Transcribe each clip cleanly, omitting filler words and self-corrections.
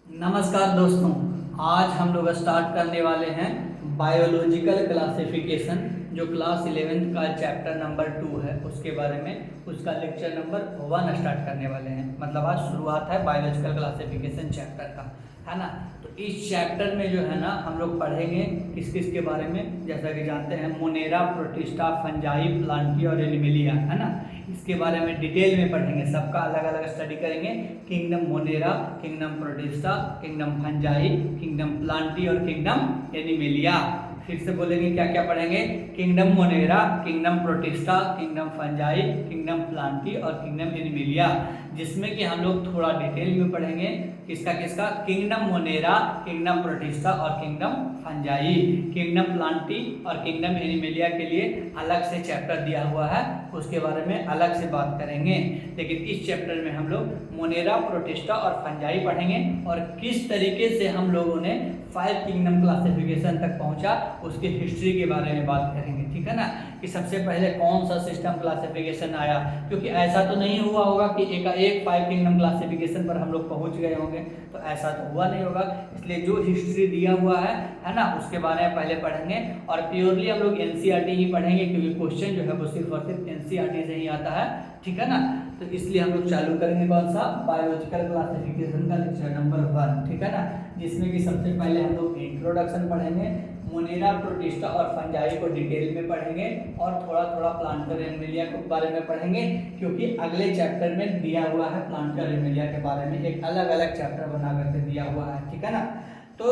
नमस्कार दोस्तों, आज हम लोग स्टार्ट करने वाले हैं बायोलॉजिकल क्लासिफिकेशन जो क्लास 11th का चैप्टर नंबर 2 है उसके बारे में। उसका लेक्चर नंबर 1 स्टार्ट करने वाले हैं। मतलब आज शुरुआत है बायोलॉजिकल क्लासिफिकेशन चैप्टर का, है ना। तो इस चैप्टर में जो है ना हम लोग पढ़ेंगे किस किस के बारे में। जैसा कि जानते हैं मोनेरा, प्रोटिस्टा, फंजाई, प्लांटी और एनिमेलिया, है ना। इसके बारे में डिटेल में पढ़ेंगे, सबका अलग अलग स्टडी करेंगे। Kingdom Monera, kingdom protista, kingdom fungi, kingdom Plantae और किंगडम एनिमेलिया। फिर से बोलेंगे क्या क्या पढ़ेंगे। Kingdom Monera, kingdom protista, kingdom fungi, kingdom Plantae और किंगडम एनिमेलिया, जिसमें कि हम लोग थोड़ा डिटेल में पढ़ेंगे किसका किसका। किंगडम मोनेरा, किंगडम प्रोटिस्टा और किंगडम फंजाई। किंगडम प्लांटी और किंगडम एनिमेलिया के लिए अलग से चैप्टर दिया हुआ है, उसके बारे में अलग से बात करेंगे। लेकिन इस चैप्टर में हम लोग मोनेरा, प्रोटिस्टा और फंजाई पढ़ेंगे और किस तरीके से हम लोगों ने 5 किंगडम क्लासिफिकेशन तक पहुंचा उसकी हिस्ट्री के बारे में बात करेंगे, ठीक है ना। कि सबसे पहले कौन सा सिस्टम क्लासिफिकेशन आया, क्योंकि ऐसा तो नहीं हुआ होगा कि एकाएक 5 किंगडम क्लासिफिकेशन पर हम लोग पहुंच गए होंगे, तो ऐसा तो हुआ नहीं होगा। इसलिए जो हिस्ट्री दिया हुआ है ना, उसके बारे में पहले पढ़ेंगे। और प्योरली हम लोग एनसीईआरटी ही पढ़ेंगे, क्योंकि क्वेश्चन जो है वो सिर्फ और सिर्फ एनसीईआरटी से ही आता है, ठीक है ना। तो इसलिए हम लोग चालू करेंगे कौन सा, बायोलॉजिकल क्लासिफिकेशन का लेक्चर नंबर 1, ठीक है ना। जिसमें कि सबसे पहले हम लोग इंट्रोडक्शन पढ़ेंगे, मोनेरा, प्रोटिस्टा और फंजाई को डिटेल में पढ़ेंगे और थोड़ा थोड़ा प्लांटर एनिमेलिया के बारे में पढ़ेंगे, क्योंकि अगले चैप्टर में दिया हुआ है प्लांटर एनिमेलिया के बारे में एक अलग अलग चैप्टर बना करके दिया हुआ है, ठीक है ना। तो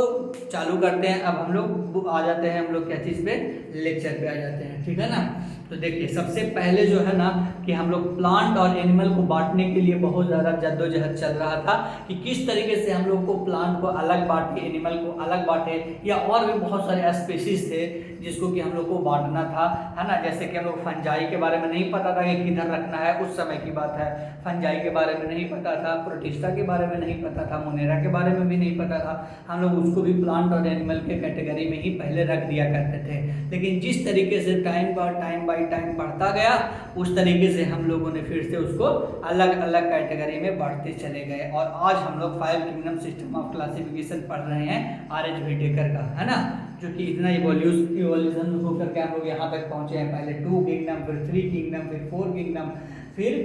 चालू करते हैं। अब हम लोग आ जाते हैं, हम लोग क्या चीज़ पे, लेक्चर पे आ जाते हैं, ठीक है ना। तो देखिए सबसे पहले जो है ना कि हम लोग प्लांट और एनिमल को बांटने के लिए बहुत ज़्यादा जद्दोजहद चल रहा था कि किस तरीके से हम लोग को प्लांट को अलग बांटे, एनिमल को अलग बांटे, या और भी बहुत सारे स्पीशीज थे जिसको कि हम लोग को बांटना था, है ना। जैसे कि हम लोग फंजाई के बारे में नहीं पता था कि किधर रखना है, उस समय की बात है। फंजाई के बारे में नहीं पता था, प्रोटिस्टा के बारे में नहीं पता था, मोनेरा के बारे में भी नहीं पता था। हम लोग उसको भी प्लांट और एनिमल के कैटेगरी में ही पहले रख दिया करते थे। लेकिन जिस तरीके से टाइम बाय टाइम बढ़ता गया, उस तरीके से हम लोगों ने फिर से उसको अलग अलग कैटेगरी में बांटते चले गए। और आज हम लोग 5 किंगडम सिस्टम ऑफ क्लासिफिकेशन पढ़ रहे हैं R.H. व्हिटेकर का, है ना। जो कि इतना इवोल्यूशन होकर के हम लोग यहाँ तक पहुँचे हैं। पहले 2 किंगडम, फिर 3 किंगडम, फिर 4 किंगडम, फिर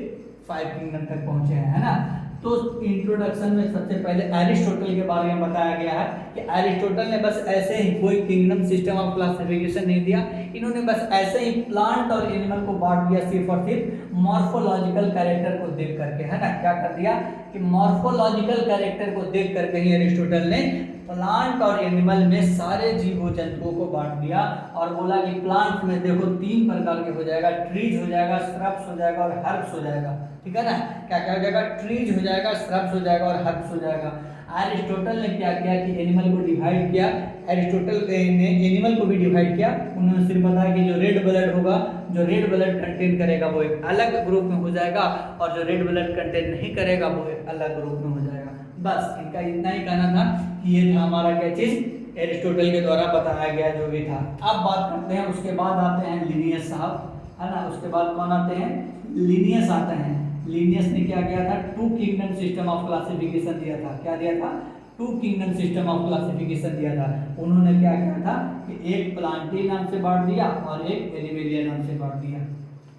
5 किंगडम तक पहुँचे हैं, है ना। तो इंट्रोडक्शन में सबसे पहले एरिस्टोटल के बारे में बताया गया है कि एरिस्टोटल ने बस ऐसे ही कोई किंगडम सिस्टम ऑफ क्लासिफिकेशन नहीं दिया, इन्होंने बस ऐसे ही प्लांट और एनिमल को बांट दिया सिर्फ और सिर्फ मॉर्फोलॉजिकल कैरेक्टर को देख करके, है ना। क्या कर दिया कि मॉर्फोलॉजिकल कैरेक्टर को देख करके ही एरिस्टोटल ने प्लांट और एनिमल में सारे जीव जंतुओं को बांट दिया और बोला कि प्लांट में देखो 3 प्रकार के हो जाएगा, ट्रीज हो जाएगा, श्रब्स हो जाएगा और हर्ब्स हो जाएगा, ठीक है ना। क्या क्या हो जाएगा, ट्रीज हो जाएगा, श्रब्स हो जाएगा और हर्ब्स हो जाएगा। एरिस्टोटल ने क्या किया कि एनिमल को डिवाइड किया। एरिस्टोटल ने एनिमल को भी डिवाइड किया। उन्होंने सिर्फ बताया कि जो रेड ब्लड होगा, जो रेड ब्लड कंटेन करेगा वो एक अलग ग्रुप में हो जाएगा, और जो रेड ब्लड कंटेन नहीं करेगा वो एक अलग ग्रुप में हो जाएगा। बस इनका इतना ही कहना था कि ये था हमारा क्या चीज, एरिस्टोटल के द्वारा बताया गया जो भी था। अब बात करते हैं, उसके बाद आते हैं लिनियस साहब, है ना। उसके बाद कौन आते हैं, लिनियस आते हैं। लिनियस ने क्या किया था, 2 किंगडम सिस्टम ऑफ क्लासिफिकेशन दिया था। क्या दिया था, 2 किंगडम सिस्टम ऑफ क्लासिफिकेशन दिया था। उन्होंने क्या किया था कि एक प्लांटी नाम से बांट दिया और एक एनिमेलिया नाम से बांट दिया,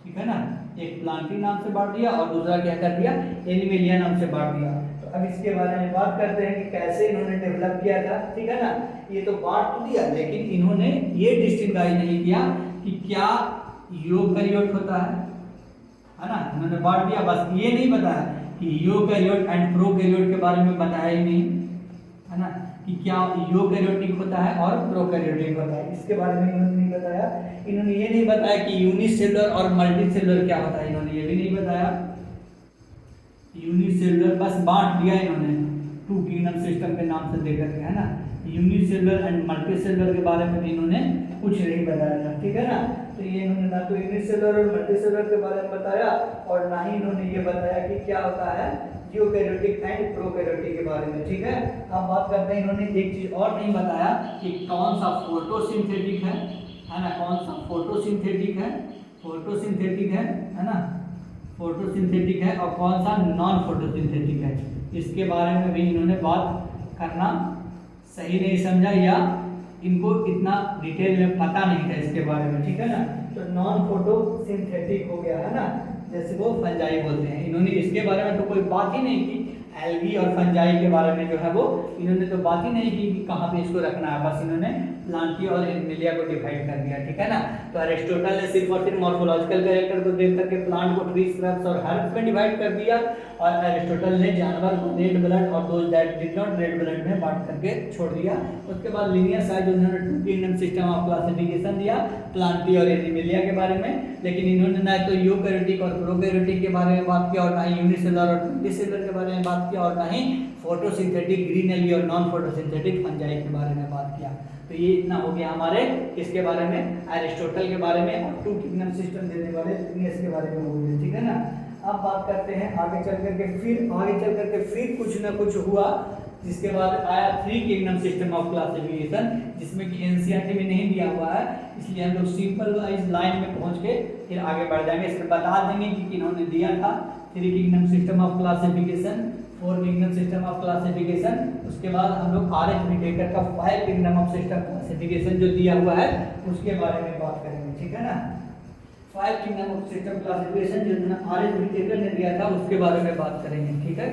ठीक है ना। एक प्लांटी नाम से बांट दिया और दूसरा क्या कर दिया, एनिमेलिया नाम से बांट दिया। तो अब इसके बारे में बात करते हैं कि कैसे इन्होंने डेवलप किया था, ठीक है ना। ये तो बांट तो दिया, लेकिन इन्होंने ये डिस्टिंगाइज नहीं किया कि क्या यूकैरियोट होता है ना। इन्होंने बांट दिया, बस ये नहीं बताया कि यूकैरियोट एंड प्रोकैरियोट के बारे में बताया ही नहीं, है ना, कि क्या यूकैरियोटिक होता है और प्रोकैरियोटिक होता है, इसके बारे में इन्होंने नहीं बताया। इन्होंने ये नहीं बताया कि यूनिसेलुलर और मल्टीसेलुलर क्या होता है, इन्होंने ये भी नहीं बताया। यूनिसेलुलर बस बांट दिया इन्होंने 2 किंगडम सिस्टम के नाम से देकर के, है ना। यूनिसेलुलर एंड मल्टीसेलुलर के बारे में भी इन्होंने कुछ नहीं बताया था, ठीक है ना। तो ये इन्होंने ना तो यूनिसेलुलर और मल्टीसेलुलर के बारे में बताया और ना ही इन्होंने ये बताया कि क्या होता है यूकैरियोटिक एंड प्रोकैरियोटिक के बारे में, ठीक है। अब बात करते हैं, इन्होंने एक चीज और नहीं बताया कि कौन सा फोटोसिंथेटिक है ना, कौन सा फोटोसिंथेटिक है ना, फोटोसिंथेटिक है और कौन सा नॉन फोटोसिंथेटिक है, इसके बारे में भी इन्होंने बात करना सही नहीं समझा या इनको इतना डिटेल में पता नहीं था इसके बारे में, ठीक है ना। तो नॉन फोटोसिंथेटिक हो गया है ना, जैसे वो फंजाई बोलते हैं। इन्होंने इसके बारे में तो कोई बात ही नहीं की, एल्गी और फंजाई के बारे में जो है वो इन्होंने तो बात ही नहीं की कि कहाँ पे इसको रखना है, बस इन्होंने प्लांटिया और एनिमलिया को डिवाइड कर दिया, ठीक है ना। तो अरिस्टोटल ने सिर्फ और सिर्फ मॉर्फोलॉजिकल कैरेक्टर को देख करके प्लांट को ट्री, श्रब्स और हर्ब्स में डिवाइड कर दिया, और अरिस्टोटल ने जानवर को रेड ब्लड और those that did not red blood में बांट करके छोड़ दिया। उसके बाद लीनियर साइज उन्होंने two kingdom system of classification दिया प्लांटिया और एनिमलिया के बारे में, लेकिन इन्होंने ना तो यूकैरियोटिक और प्रोकैरियोटिक के बारे में बात किया, और ना ही यूनिसेलुलर और मल्टीसेलुलर के बारे में बात किया, और ना ही फोटोसिंथेटिक ग्रीन एल्गी और नॉन फोटोसिंथेटिक फंजाई के बारे में बात किया। तो ये इतना हो गया हमारे किसके बारे में, अरिस्टोटल के बारे में, और टू किंगडम सिस्टम देने वाले लिनियस के बारे में हो गया, ठीक है ना। अब बात करते हैं आगे चल करके फिर कुछ ना कुछ हुआ, जिसके बाद आया three kingdom system of classification, जिसमें कि एनसीईआरटी में नहीं दिया हुआ है, इसलिए हम लोग सिंपल वाइज लाइन में पहुंच के फिर आगे बढ़ जाएंगे। इसमें बता देंगे कि इन्होंने दिया था three kingdom system of classification, four kingdom system of classification, उसके बाद हम लोग आर.एच. व्हिटेकर का five kingdom of system classification जो दिया हुआ है उसके बारे में बात करेंगे, ठीक है ना। Five kingdom of system classification जो आर.एच. व्हिटेकर ने दिया था उसके बारे में बात करेंगे, ठीक है।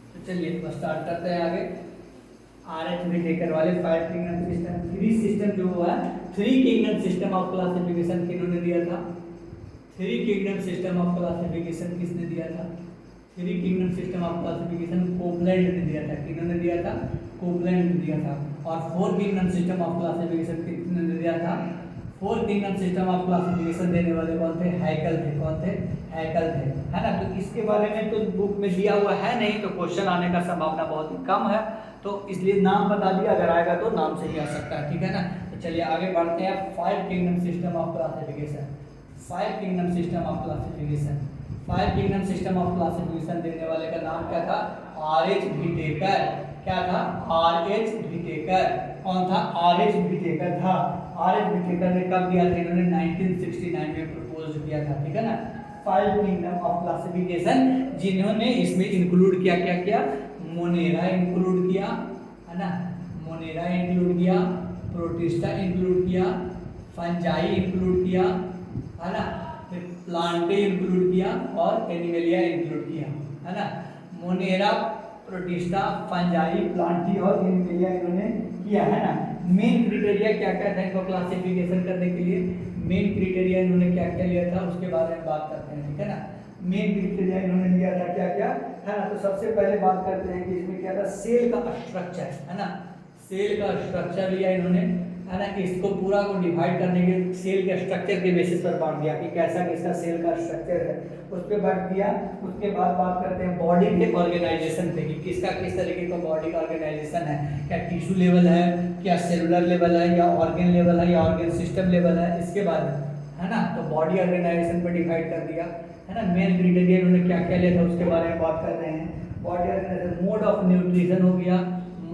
तो चलिए स्टार्ट करते हैं आगे। आर.एच. व्हिटेकर वाले five kingdom system, three system जो हुआ है, three kingdom system of classification किन्होंने दिया था, three kingdom system of classification किसने दिया था, three kingdom system of classification Copeland ने दिया था, किन्होंने दिया था, कोपलैंड ने दिया था। और four kingdom system of classification किसने दिया था, four kingdom system of classification देने वाले कौन थे, हैकल थे, कौन थे, हैकल थे, है ना। तो इसके बारे में तो बुक में दिया हुआ है नहीं, तो क्वेश्चन आने का संभावना बहुत ही कम है, तो इसलिए नाम बता दिया, अगर आएगा तो नाम से ही आ सकता है, ठीक है ना। तो चलिए आगे बढ़ते हैं। Five kingdom system of classification, five kingdom system of classification, five kingdom system of classification देने वाले का नाम क्या था, आर.एच. व्हिटेकर। क्या था, आर.एच. व्हिटेकर। कौन था, आर.एच. व्हिटेकर था। आर.एच. व्हिटेकर ने कब दिया था, इन्होंने 1969 में प्रपोज किया था, ठीक है ना। फाइव किंगडम ऑफ क्लासिफिकेशन, जिन्होंने इसमें इंक्लूड किया, क्या किया, मोनेरा इंक्लूड किया, है ना, मोनेरा इंक्लूड किया, प्रोटिस्टा इंक्लूड किया, फंजाई इंक्लूड किया, है ना, फिर प्लांटे इंक्लूड किया और एनिमलिया इंक्लूड किया, है ना। मोनेरा, प्रोटिस्टा, फंजाई, प्लांटी और एनिमलिया इन्होंने किया, है ना। मेन क्राइटेरिया क्या क्या था इनको क्लासिफिकेशन करने के लिए, मेन क्राइटेरिया इन्होंने क्या क्या लिया था उसके बारे में बात करते हैं, ठीक है ना। मेन क्राइटेरिया इन्होंने लिया था क्या क्या, है ना। तो सबसे पहले बात करते हैं कि इसमें क्या था, सेल का स्ट्रक्चर, है ना, सेल का स्ट्रक्चर लिया इन्होंने, है ना। इसको पूरा को डिवाइड करने के सेल के स्ट्रक्चर के बेसिस पर बांट दिया कि कैसा किसका सेल का स्ट्रक्चर है, उस पर बांट दिया। उसके बाद बात करते हैं बॉडी के ऑर्गेनाइजेशन पे कि किसका किस तरीके का बॉडी का ऑर्गेनाइजेशन है, क्या टिश्यू लेवल है, क्या सेलुलर लेवल है, या ऑर्गन लेवल है, या ऑर्गन सिस्टम लेवल है, इसके बाद, है ना। तो बॉडी ऑर्गेनाइजेशन पर डिवाइड कर दिया, है ना। मेन क्राइटेरिया इन्होंने क्या क्या लिया था उसके बारे में बात कर रहे हैं। Body organization, mode of nutrition हो गया,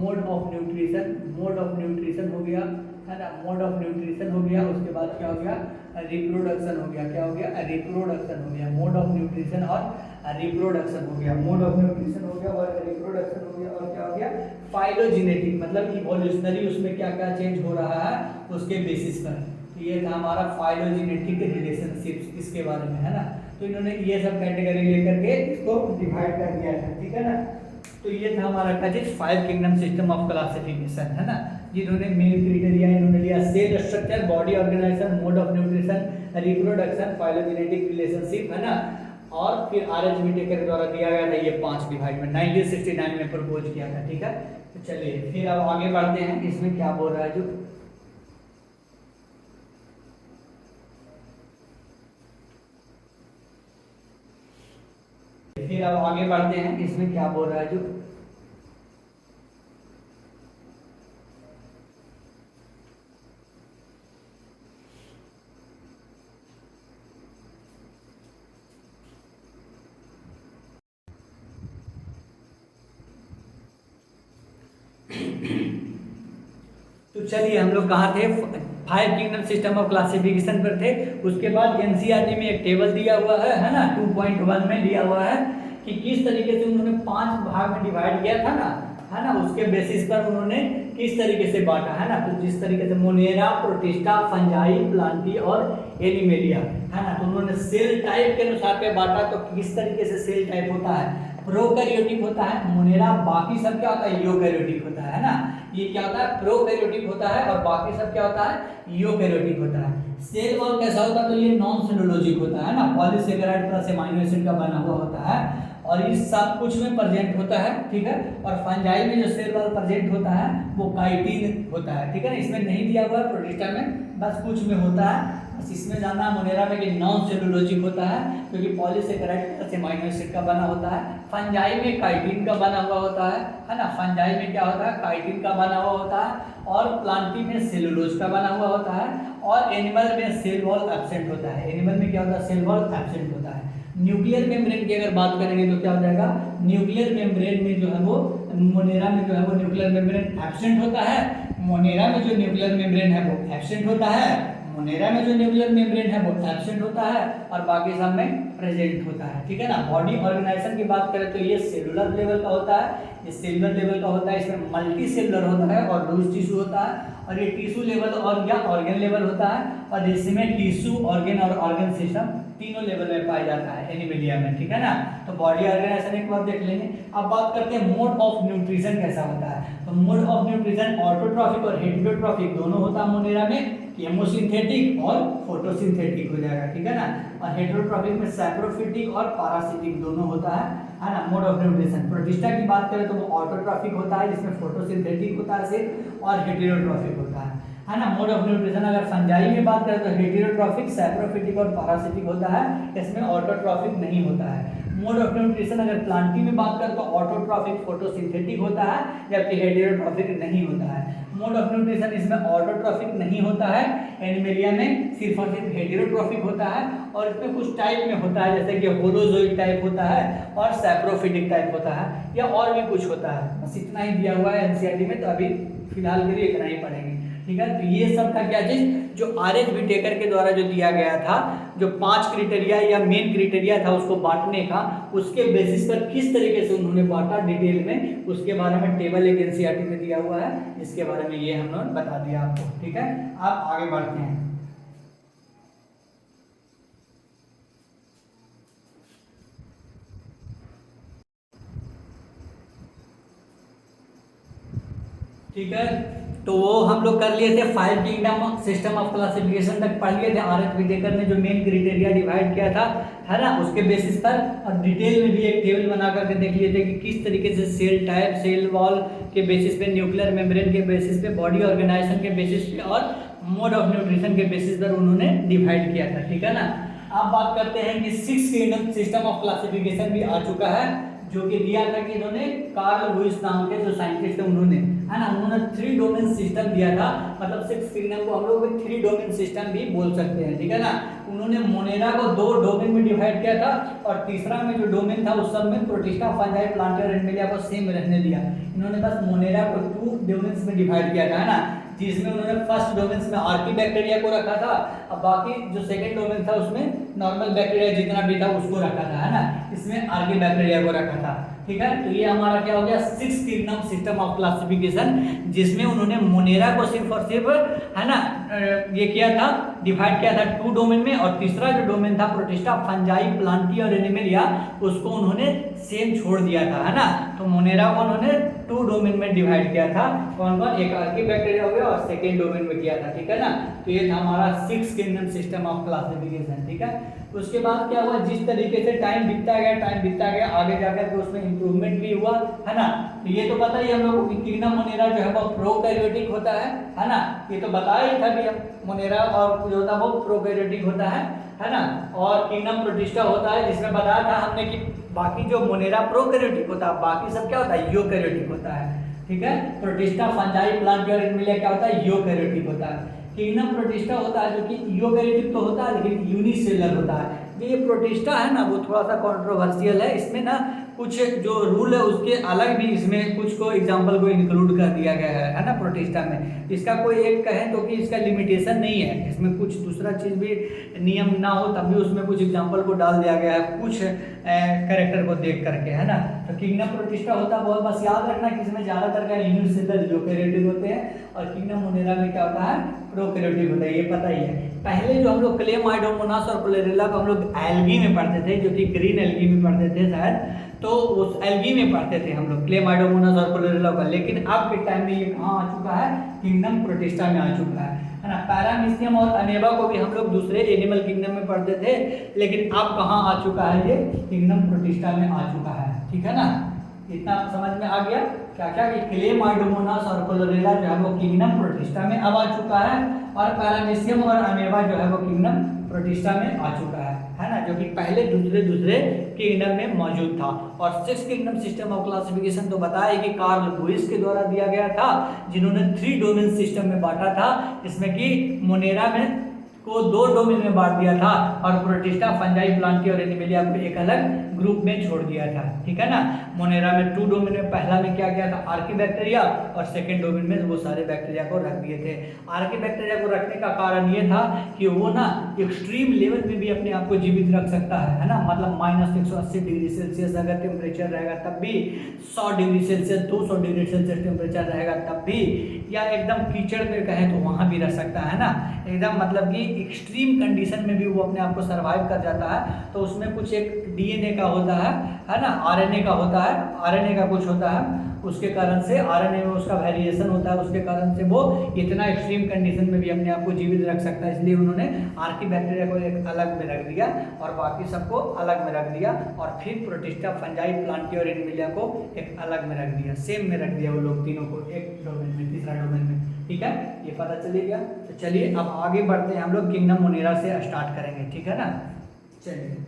mode of nutrition, mode of nutrition हो गया, है ना, मोड ऑफ न्यूट्रिशन हो गया। उसके बाद क्या हो गया, रिप्रोडक्शन हो गया, क्या हो गया, रिप्रोडक्शन हो गया। मोड ऑफ न्यूट्रिशन और रिप्रोडक्शन हो गया, मोड ऑफ न्यूट्रिशन हो गया और रिप्रोडक्शन हो गया। और क्या हो गया, फाइलोजेनेटिक, मतलब इवोल्यूशनरी उसमें क्या क्या चेंज हो रहा है उसके बेसिस पर। तो ये था हमारा फाइलोजेनेटिक रिलेशनशिप्स, इसके बारे में, है ना। तो इन्होंने ये सब कैटेगरी लेकर के इसको डिवाइड कर दिया था, ठीक है ना। तो ये था हमारा क्या चीज, five kingdom system of classification, है ना। जिन्होंने मेन क्राइटेरिया इन्होंने लिया, cell structure, body organization, mode of nutrition, reproduction, phylogenetic relationship, है ना। और फिर आर.एच. व्हिटेकर के द्वारा दिया गया था ये पांच डिवाइड में 1969 में प्रपोज किया था, ठीक है। तो चलिए फिर अब आगे बढ़ते हैं, इसमें क्या बोल रहा है जो, फिर अब आगे बढ़ते हैं, इसमें क्या बोल रहा है जो, तो चलिए हम लोग कहाँ थे, five kingdom system of classification पर थे। उसके बाद एनसीईआरटी में एक टेबल दिया हुआ है ना, 2.1 में दिया हुआ है कि किस तरीके से उन्होंने पांच भाग में डिवाइड किया था ना, है ना, उसके बेसिस पर उन्होंने किस तरीके से बांटा, है ना। तो जिस तरीके से मोनेरा, प्रोटिस्टा, फंजाई, प्लांटी और एनिमेलिया, है ना, तो उन्होंने सेल टाइप के अनुसार पे बांटा। तो किस तरीके से सेल टाइप होता है, प्रोकैरियोटिक होता है मोनेरा, बाकी सब क्या होता है, यूकैरियोटिक होता है ना। ये क्या होता है, प्रोकैरियोटिक होता है और बाकी सब क्या होता है, यूकैरियोटिक होता है। सेल वॉल कैसा होता है, तो ये नॉन सेलुलोजिक होता है ना, पॉलीसेकेराइड प्लस अमीनो एसिड का बना हुआ होता है और इस सब कुछ में प्रेजेंट होता है, ठीक है। और फंजाई में जो सेल वॉल प्रेजेंट होता है वो काइटिन होता है, ठीक है ना। इसमें नहीं दिया हुआ है, प्रोटिस्टा में बस कुछ में होता है, बस इसमें जानना मोनेरा में कि नॉन सेलुलोजिक होता है क्योंकि पॉलीसेकेराइड प्लस अमीनो एसिड का बना होता है। फंजाई में काइटिन का बना हुआ होता है ना। फंजाई में क्या होता है, काइटिन का बना हुआ होता है और प्लांटी में सेलुलोज का बना हुआ होता है और एनिमल में सेल वॉल एब्सेंट होता है। एनिमल में क्या होता है, सेल वॉल एब्सेंट होता है। न्यूक्लियर मेम्ब्रेन की अगर बात करेंगे तो क्या हो जाएगा, न्यूक्लियर मेम्ब्रेन में जो है वो मोनेरा में जो है वो न्यूक्लियर मेम्ब्रेन एब्सेंट होता है। मोनेरा में जो न्यूक्लियर मेम्ब्रेन है वो एब्सेंट होता है, मोनेरा में जो न्यूक्लियर मेम्ब्रेन है वो एब्सेंट होता है और बाकी सब में प्रेजेंट होता है, ठीक है ना। बॉडी ऑर्गेनाइजेशन की बात करें तो ये सेलुलर लेवल का होता है, ये सेलुलर लेवल का होता है, इसमें मल्टी सेलुलर होता है और लूज टिश्यू होता है और ये टिश्यू लेवल और या ऑर्गन लेवल होता है और इसमें टिश्यू, ऑर्गन और ऑर्गन सिस्टम तीनों लेवल में पाया जाता है एनिमेलिया में, ठीक है ना। तो बॉडी ऑर्गेनाइजेशन एक बार देख लेंगे। अब बात करते हैं मोड ऑफ न्यूट्रिशन कैसा होता है। तो मोड ऑफ न्यूट्रिशन ऑटोट्रॉफिक और हेटेरोट्रॉफिक दोनों होता है मोनेरा में, केमोसिंथेटिक और फोटोसिंथेटिक हो जाएगा, ठीक है ना। और हेटेरोट्रॉफिक में सैप्रोफिटिक और पैरासिटिक दोनों होता है ना। मोड ऑफ न्यूट्रिशन प्रोटिस्टा की बात करें तो वो ऑटोट्रॉफिक होता है जिसमें फोटोसिंथेटिक होता है सिर्फ और हेटेरोट्रॉफिक होता है ना। मोड ऑफ न्यूट्रिशन अगर फंजाई में बात करें तो हेटेरोट्रॉफिक, सैप्रोफिटिक और पैरासिटिक होता है, इसमें ऑटोट्रॉफिक नहीं होता है। मोड ऑफ न्यूट्रिशन अगर प्लांटी में बात करें तो ऑटोट्रॉफिक, फोटोसिंथेटिक होता है जबकि हेटेरोट्रॉफिक नहीं होता है। मोड ऑफ न्यूट्रिशन इसमें ऑटोट्रॉफिक नहीं होता है, एनिमेलिया में सिर्फ और सिर्फ हेटेरोट्रॉफिक होता है और इसमें कुछ टाइप में होता है जैसे कि होलोजोइक टाइप होता है और सैप्रोफिटिक टाइप होता है या और भी कुछ होता है। बस इतना ही दिया हुआ है एनसीईआरटी में, तो अभी फिलहाल के लिए इतना ही पढ़ेंगे, ठीक है। तो ये सब था क्या चीज जो आर.एच. व्हिटेकर के द्वारा जो दिया गया था, जो 5 क्राइटेरिया या मेन क्राइटेरिया था उसको बांटने का, उसके बेसिस पर किस तरीके से उन्होंने बांटा डिटेल में, उसके बारे में टेबल एक एनसीईआरटी में दिया हुआ है, जिसके बारे में ये हम लोग बता दिया आपको, ठीक है। आप आगे बढ़ते हैं। ठीक है, तो वो हम लोग कर लिए थे 5 किंगडम सिस्टम ऑफ क्लासिफिकेशन तक पढ़ लिए थे। आर.एच. व्हिटेकर ने जो मेन क्राइटेरिया डिवाइड किया था, है ना, उसके बेसिस पर और डिटेल में भी एक टेबल बना करके देख लिए थे कि किस तरीके से सेल टाइप, सेल वॉल के बेसिस पे, न्यूक्लियर मेम्ब्रेन के बेसिस पे, बॉडी ऑर्गेनाइजेशन के बेसिस पे और मोड ऑफ न्यूट्रिशन के बेसिस पर उन्होंने डिवाइड किया था, ठीक है ना। अब बात करते हैं कि 6 किंगडम सिस्टम ऑफ क्लासिफिकेशन भी आ चुका है, जो कि दिया था कि इन्होंने कार्ल लुईस नाम के जो साइंटिस्ट है उन्होंने, है ना, उन्होंने 3 डोमेन सिस्टम दिया था। मतलब 6 किंगडम को हम लोग 3 डोमेन सिस्टम भी बोल सकते हैं, ठीक है ना। उन्होंने मोनेरा को 2 डोमेन में डिवाइड किया था और तीसरा में जो डोमेन था उस सब में प्रोटिस्टा, फंजाई, प्लांटी और एनिमेलिया को सेम रहने दिया। इन्होंने बस मोनेरा को 2 डोमेन्स में डिवाइड किया था, है ना, जिसमें उन्होंने फर्स्ट डोमेन्स में आर्की बैक्टीरिया को रखा था, अब बाकी जो सेकंड डोमेन था उसमें नॉर्मल बैक्टीरिया जितना भी था उसको रखा था, है ना, इसमें आर्की बैक्टीरिया को रखा था, ठीक है। तो ये हमारा क्या हो गया 6 किंगडम सिस्टम ऑफ क्लासिफिकेशन, जिसमें उन्होंने मोनेरा को सिर्फ और सिर्फ, है ना, ये किया था, डिवाइड किया था 2 डोमेन में और तीसरा जो डोमेन था प्रोटिस्टा, फंजाई, प्लांटी और एनिमेलिया, उसको उन्होंने सेम छोड़ दिया था, है ना। तो मोनेरा को उन्होंने 2 डोमेन में डिवाइड किया था, कौन कौन, एक आर्की बैक्टीरिया हो गया और सेकेंड डोमेन में किया था, ठीक है ना। तो ये था हमारा 6 किंगडम सिस्टम ऑफ क्लासिफिकेशन, ठीक है। उसके बाद क्या हुआ, जिस तरीके से टाइम बीतता गया आगे जाकर के उसमें इंप्रूवमेंट भी हुआ, है ना। तो ये तो पता ही हम लोग को किंगडम मोनेरा जो है वो प्रोकैरियोटिक होता है ना, ये तो बताया ही था कि मोनेरा और जो होता है वो प्रोकैरियोटिक होता है ना। और किंगडम प्रोटिस्टा होता है जिसमें बताया था हमने कि बाकी जो मोनेरा प्रोकैरियोटिक होता है, बाकी सब क्या होता है, यूकैरियोटिक होता है, ठीक है। प्रोटिस्टा, फंजाई, प्लांटी और एनिमेलिया क्या होता है, यूकैरियोटिक होता है। किंगडम प्रोटिस्टा होता है जो कि यूकैरियोटिक तो होता है लेकिन यूनिसेलुलर होता है। जो ये प्रोटिस्टा है ना वो थोड़ा सा कंट्रोवर्शियल है, इसमें ना कुछ जो रूल है उसके अलग भी इसमें कुछ को एग्जाम्पल को इंक्लूड कर दिया गया है ना प्रोटिस्टा में। इसका कोई एक कहें तो कि इसका लिमिटेशन नहीं है, इसमें कुछ दूसरा चीज़ भी नियम ना हो तब भी उसमें कुछ एग्जाम्पल को डाल दिया गया है कुछ कैरेक्टर को देख करके, है ना। तो किंगडम प्रोटिस्टा होता है बहुत, बस याद रखना कि इसमें ज़्यादातर का यूनिसेलुलर यूकैरियोटिक होते हैं और किंगडम मोनेरा में क्या होता है प्रोकैरियोटिक होता है, ये पता ही है। पहले जो हम लोग क्लेमाइडोमोनास और क्लोरेला को हम लोग एल्गी में पढ़ते थे, जो कि ग्रीन एल्गी में पढ़ते थे शायद, तो उस एल्गी में पढ़ते थे हम लोग क्लेमाइडोमोनास और क्लोरेला का। लेकिन अब के टाइम में ये कहाँ आ चुका है, किंगडम प्रोटिस्टा में आ चुका है ना। पैरामीशियम और अमेबा को भी हम लोग दूसरे एनिमल किंगडम में पढ़ते थे, लेकिन अब कहाँ आ चुका है, ये किंगडम प्रोटिस्टा में आ चुका है, ठीक है ना। इतना समझ में आ गया क्या क्या कि क्लेमाइडोमोनास और क्लोरेला जो है वो किंगडम प्रोटिस्टा में अब आ चुका है, और पैरामीशियम और अमेबा जो है वो किंगडम प्रोटिस्टा में आ चुका है ना, जो कि पहले दूसरे किंगडम में मौजूद था। और 6 किंगडम सिस्टम ऑफ क्लासिफिकेशन तो बताया कि कार्ल लुईस के द्वारा दिया गया था, जिन्होंने 3 डोमेन सिस्टम में बांटा था, जिसमें कि मोनेरा में को 2 डोमेन में बांट दिया था और प्रोटिस्टा, फंजाई, प्लांटी और एनिमेलिया को एक अलग ग्रुप में छोड़ दिया था, ठीक है ना। मोनेरा में 2 डोमेन में पहला में क्या किया था, आर्कीबैक्टीरिया, और सेकंड डोमेन में वो सारे बैक्टीरिया को रख दिए थे। आर्कीबैक्टीरिया को रखने का कारण ये था कि वो ना एक्सट्रीम लेवल में भी अपने आप को जीवित रख सकता है ना, मतलब -180 डिग्री सेल्सियस अगर टेम्परेचर रहेगा तब भी, 100 degree Celsius 200 degree Celsius temperature रहेगा तब भी, या एकदम कीचड़ में कहें तो वहाँ भी रह सकता है ना, एकदम मतलब कि एक्सट्रीम कंडीशन में भी वो अपने आप को सर्वाइव कर जाता है। तो उसमें कुछ एक डीएनए का होता है ना, आरएनए का होता है, आरएनए का कुछ होता है, उसके कारण से आरएनए में उसका वेरिएशन होता है, उसके कारण से वो इतना एक्सट्रीम कंडीशन में भी अपने आप को जीवित रख सकता है। इसलिए उन्होंने आर्कीबैक्टीरिया को एक अलग में रख दिया और बाकी सबको अलग में रख दिया, और फिर प्रोटिस्टा, फंजाई, प्लांटी और एनिमेलिया को एक अलग में रख दिया, सेम में रख दिया वो लोग तीनों को एक डोमेन में, तीसरा डोमेन में, ठीक है। ये पता चले गया। तो चलिए अब आगे बढ़ते हैं, हम लोग किंगडम मोनेरा से स्टार्ट करेंगे, ठीक है ना। चलिए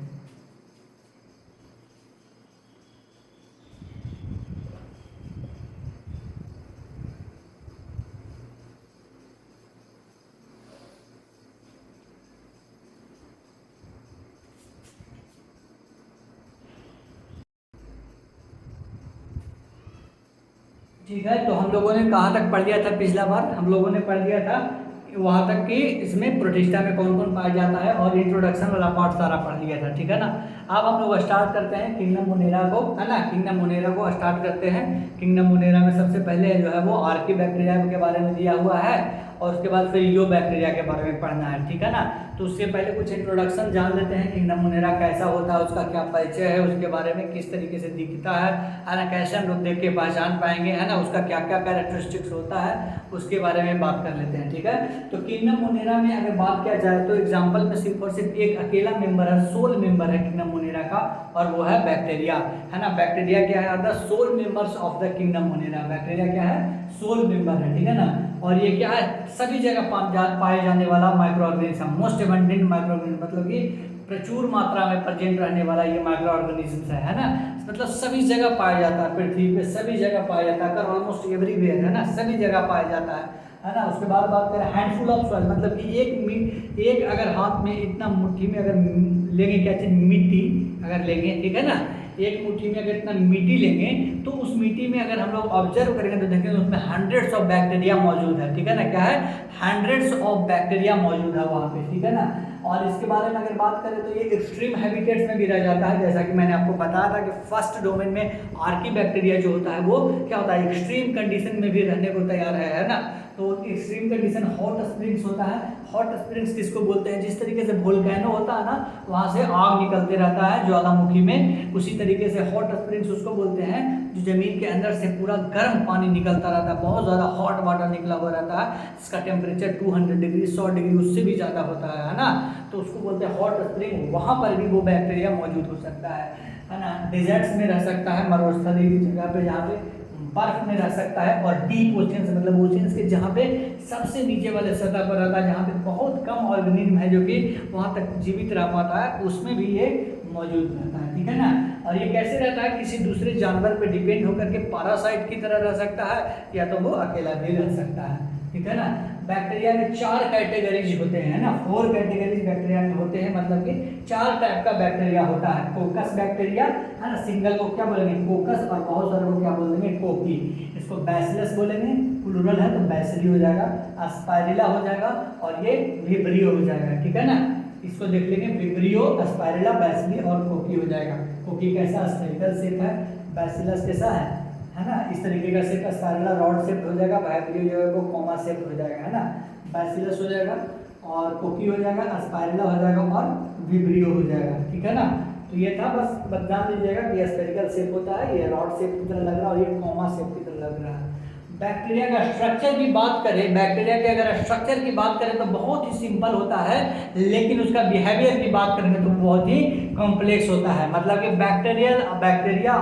ठीक है, तो हम लोगों ने कहाँ तक पढ़ लिया था, पिछला बार हम लोगों ने पढ़ लिया था वहाँ तक कि इसमें प्रोटिस्टा में कौन कौन पाया जाता है, और इंट्रोडक्शन वाला पार्ट सारा पढ़ लिया था, ठीक है ना। अब हम लोग स्टार्ट करते हैं किंगडम मोनेरा को, है ना। किंगडम मोनेरा को स्टार्ट करते हैं। किंगडम मोनेरा में सबसे पहले जो है वो आर्कीबैक्टीरिया के बारे में दिया हुआ है, और उसके बाद फिर यो बैक्टीरिया के बारे में पढ़ना है, ठीक है ना। तो उससे पहले कुछ इंट्रोडक्शन जान लेते हैं, किंगडम मोनेरा कैसा होता है, उसका क्या परिचय है, उसके बारे में किस तरीके से दिखता है ना, कैसे हम लोग देख के पहचान पाएंगे, है ना, उसका क्या क्या कैरेक्टरिस्टिक्स होता है, उसके बारे में बात कर लेते हैं, ठीक है। तो किंगडम मोनेरा में अगर बात किया जाए तो एग्जाम्पल में सिर्फ और सिर्फ एक अकेला मेंबर है, सोल मेंबर है किंगडम मोनेरा का, और वो है बैक्टीरिया, है ना। बैक्टीरिया क्या है, the sole members of the kingdom Monera. Bacteria क्या है, सोल मेंबर है, ठीक है ना। और ये क्या है, सभी जगह पाए जाने वाला micro organism, most abundant micro organism, मतलब कि प्रचुर मात्रा में प्रेजेंट रहने वाला ये माइक्रो ऑर्गेनिज्म है ना। मतलब सभी जगह पाया जाता है, पृथ्वी पे सभी जगह पाया जाता है, ऑलमोस्ट एवरीवेयर, है ना, सभी जगह पाया जाता है ना। उसके बाद बात करें हैंडफुल ऑफ सॉइल, मतलब कि एक अगर हाथ में इतना मुट्ठी में अगर लेंगे, क्या चीज़, मिट्टी अगर लेंगे, ठीक है ना, एक मुट्ठी में अगर इतना मिट्टी लेंगे तो उस मिट्टी में अगर हम लोग ऑब्जर्व करेंगे तो देखेंगे उसमें हंड्रेड्स ऑफ बैक्टीरिया मौजूद है, ठीक है ना। क्या है, हंड्रेड्स ऑफ बैक्टीरिया मौजूद है वहाँ पे, ठीक है ना। और इसके बारे में अगर बात करें तो ये एक्सट्रीम हैबिटेट्स में भी रह जाता है, जैसा कि मैंने आपको बताया था कि फर्स्ट डोमेन में आर्कीबैक्टीरिया जो होता है वो क्या होता है, एक्सट्रीम कंडीशन में भी रहने को तैयार है ना। तो एक्सट्रीम कंडीशन हॉट स्प्रिंग्स होता है। हॉट स्प्रिंग्स किसको बोलते हैं, जिस तरीके से वोल्केनो होता है ना, वहाँ से आग निकलते रहता है ज्वालामुखी में, उसी तरीके से हॉट स्प्रिंग्स उसको बोलते हैं जो जमीन के अंदर से पूरा गर्म पानी निकलता रहता है, बहुत ज़्यादा हॉट वाटर निकला हुआ रहता है, जिसका टेम्परेचर 200 डिग्री 100 डिग्री उससे भी ज़्यादा होता है ना। तो उसको बोलते हैं हॉट स्प्रिंग। वहाँ पर भी वो बैक्टीरिया मौजूद हो सकता है ना। डेजर्ट्स में रह सकता है, मरुस्थलीय की जगह पे जहाँ पे बर्फ में रह सकता है, और डीप ओशियंस, मतलब ओशियंस के जहाँ पे सबसे नीचे वाले सतह पर रहता है, जहाँ पे बहुत कम ऑर्गेनिज्म है जो कि वहाँ तक जीवित रह पाता है, उसमें भी ये मौजूद रहता है, ठीक है ना। और ये कैसे रहता है, किसी दूसरे जानवर पे डिपेंड होकर के पैरासाइट की तरह रह सकता है, या तो वो अकेला भी रह सकता है, ठीक है ना। बैक्टीरिया में 4 कैटेगरीज होते हैं ना, 4 कैटेगरीज बैक्टीरिया में होते हैं, मतलब कि 4 टाइप का बैक्टीरिया होता है। कोकस बैक्टीरिया है ना, सिंगल को क्या बोलेंगे कोकस, और बहुत सारे को क्या बोलेंगे कोकी। इसको बैसिलस बोलेंगे, प्लूरल है तो बैसिली हो जाएगा, एस्पाइरिला हो जाएगा, और ये विब्रियो हो जाएगा, ठीक है ना। इसको देख लेंगे, विब्रियो, एस्पाइरिला, बैसिली और कोकी हो जाएगा। कोकी कैसा स्फेरिकल शेप है, बैसिलस कैसा है ना, इस तरीके का शेप, एस्पाइरिला रॉड शेप हो जाएगा, विब्रियो जो है वो कॉमा शेप हो जाएगा, है ना। बैसिलस हो जाएगा और कोकी हो जाएगा, एस्पाइरिला हो जाएगा और विब्रियो हो जाएगा, ठीक है ना। तो ये था, बस जान लीजिएगा कि स्फेरिकल शेप होता है, ये रॉड शेप की तरह लग रहा है और ये कॉमा शेप की तरह लग रहा है। बैक्टीरिया का स्ट्रक्चर की बात करें, बैक्टीरिया के अगर स्ट्रक्चर की बात करें तो बहुत ही सिंपल होता है, लेकिन उसका बिहेवियर की बात करेंगे तो बहुत ही कॉम्प्लेक्स होता है। मतलब कि बैक्टीरिया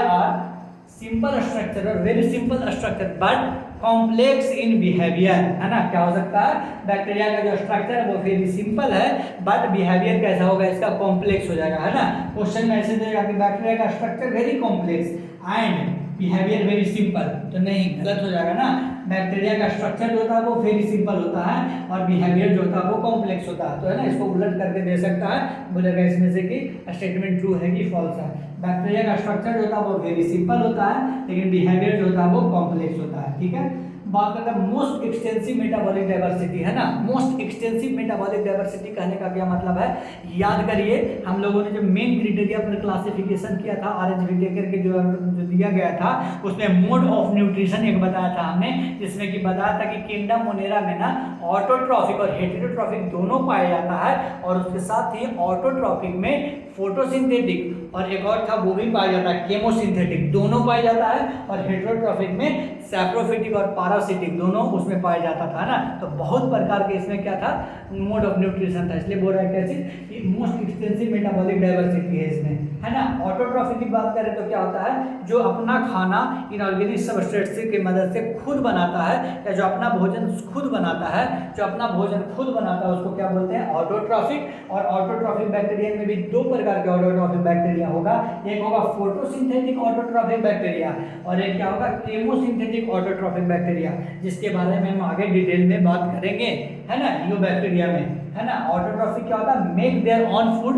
आर सिंपल स्ट्रक्चर और very simple structure but complex in behaviour, है ना। क्या हो सकता है, बैक्टीरिया का जो स्ट्रक्चर है वो वेरी सिंपल है बट बिहेवियर कैसा होगा, इसका कॉम्प्लेक्स हो जाएगा, है ना। क्वेश्चन में ऐसे देगा कि बैक्टीरिया का structure very complex and behaviour very simple, तो नहीं, गलत हो जाएगा ना। बैक्टीरिया का स्ट्रक्चर जो होता है वो वेरी सिंपल होता है और बिहेवियर जो होता है वो कॉम्प्लेक्स होता है, तो है ना, इसको उलट करके दे सकता है, बोलेगा इसमें से कि स्टेटमेंट ट्रू है कि फॉल्स है। बैक्टीरिया का स्ट्रक्चर जो होता है वो वेरी सिंपल होता है, लेकिन बिहेवियर जो होता है वो कॉम्प्लेक्स होता है, ठीक है। बात करते हैं मोस्ट एक्सटेंसिव मेटाबॉलिक डाइवर्सिटी, है ना। मोस्ट एक्सटेंसिव मेटाबॉलिक डाइवर्सिटी कहने का क्या मतलब है, याद करिए हम लोगों ने जो मेन क्राइटेरिया पर क्लासिफिकेशन किया था, आर एच विटेकर के जो दिया गया था, उसमें मोड ऑफ न्यूट्रिशन एक बताया था हमने, जिसमें कि बताया था कि किंगडम मोनेरा में ना ऑटोट्रॉफिक और हेटेरोट्रॉफिक दोनों पाया जाता है, और उसके साथ ही ऑटोट्रॉफिक में फोटोसिंथेटिक और एक और था वो भी पाया जाता है केमोसिंथेटिक, दोनों पाया जाता है, और हेटेरोट्रॉफिक में सैप्रोफिटिक और पैरासिटिक दोनों उसमें पाया जाता था ना। तो बहुत प्रकार के इसमें क्या था, मोड ऑफ न्यूट्रिशन था, इसलिए बोल रहा है क्या चीज कि मोस्ट एक्सटेंसिव मेटाबॉलिक डाइवर्सिटी है इसमें, है ना। ऑटोट्रॉफिक की बात करें तो क्या होता है, जो अपना खाना इनऑर्गेनिक सबस्ट्रेट्स की मदद से खुद बनाता है, या जो अपना भोजन खुद बनाता है, जो अपना भोजन खुद बनाता है उसको क्या बोलते हैं, ऑटोट्रॉफिक। और ऑटोट्रॉफिक बैक्टीरिया में भी 2 प्रकार के ऑटोट्रॉफिक बैक्टीरिया होगा, एक होगा फोटोसिंथेटिक ऑटोट्रॉफिक बैक्टीरिया और एक क्या होगा केमोसिंथेटिक ऑटोट्रॉफिक बैक्टीरिया, जिसके बारे में हम आगे डिटेल में बात करेंगे, है ना। यो बैक्टीरिया में, है ना, ऑटोट्रॉफिक क्या होता है, मेक देयर ऑन फूड,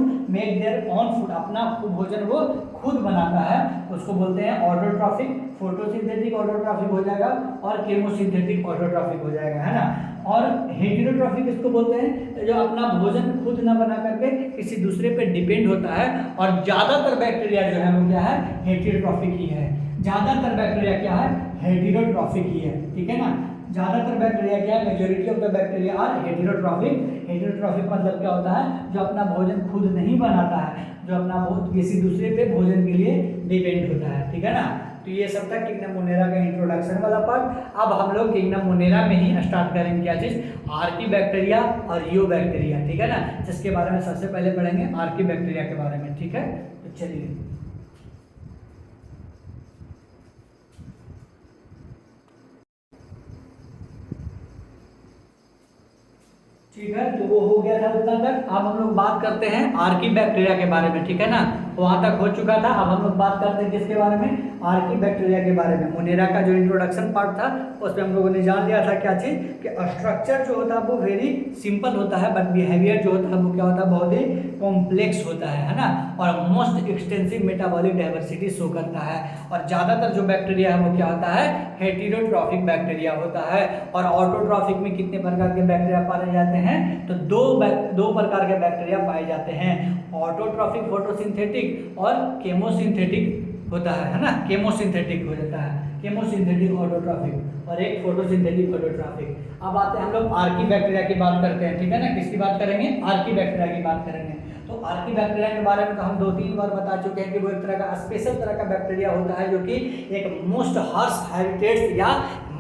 अपना भोजन वो खुद बनाता है, उसको बोलते हैं ऑटोट्रॉफिक। फोटोसिंथेटिक ऑटोट्रॉफिक हो जाएगा और केमोसिंथेटिक ऑटोट्रॉफिक हो जाएगा, है ना। और हेटेरोट्रॉफिक इसको बोलते हैं जो अपना भोजन खुद ना बना करके किसी दूसरे पे डिपेंड होता है, और ज्यादातर बैक्टीरिया जो है वो क्या है, हेटेरोट्रॉफिक ही है। ज्यादातर बैक्टीरिया क्या है, हेटेरोट्रॉफिक ही है, ठीक है ना। ज्यादातर बैक्टीरिया क्या है, majority of the bacteria are heterotrophic. Heterotrophic मतलब क्या होता है, जो अपना भोजन खुद नहीं बनाता है, जो अपना किसी दूसरे पे भोजन के लिए डिपेंड होता है, ठीक है ना। तो ये सब था किंगडम मोनेरा का इंट्रोडक्शन वाला पार्ट। अब हम लोग किंगडम मोनेरा में ही स्टार्ट करेंगे क्या चीज, आर्की बैक्टीरिया और यो बैक्टीरिया, ठीक है ना, जिसके बारे में सबसे पहले पढ़ेंगे आर्की बैक्टीरिया के बारे में, ठीक है। तो चलिए, ठीक है, तो वो हो गया था उतना तक। अब हम लोग बात करते हैं आर्की बैक्टीरिया के बारे में, ठीक है ना। वहां तक हो चुका था, अब हम लोग बात करते हैं किसके बारे में, आर्की बैक्टीरिया के बारे में। मोनेरा का जो इंट्रोडक्शन पार्ट था उसमें हम लोगों ने जान लिया था क्या चीज, कि स्ट्रक्चर जो होता है वो वेरी सिंपल होता है, बट बिहेवियर जो होता है वो क्या होता है, बहुत ही कॉम्प्लेक्स होता है ना। और most extensive metabolic diversity show करता है, और ज्यादातर जो बैक्टीरिया है वो क्या होता है, हेटेरोट्रॉफिक बैक्टीरिया होता है। और ऑटोट्रॉफिक में कितने प्रकार के बैक्टीरिया पाए जाते हैं, तो दो प्रकार के बैक्टीरिया पाए जाते हैं, ऑटोट्रॉफिक फोटोसिंथेटिक और केमोसिंथेटिक होता है ना। केमोसिंथेटिक हो जाता है, केमोसिंथेटिक ऑटोट्रॉफिक और एक फोटोसिंथेटिक ऑटोट्रॉफिक। अब आते हैं हम लोग आर्की बैक्टीरिया की बात करते हैं, ठीक है ना। किसकी बात करेंगे, आर्की बैक्टीरिया की बात करेंगे। तो आर्की बैक्टीरिया के बारे में तो हम 2-3 बार बता चुके हैं कि वो एक तरह का स्पेशल तरह का बैक्टीरिया होता है, जो कि एक मोस्ट हार्श हैबिटेट्स या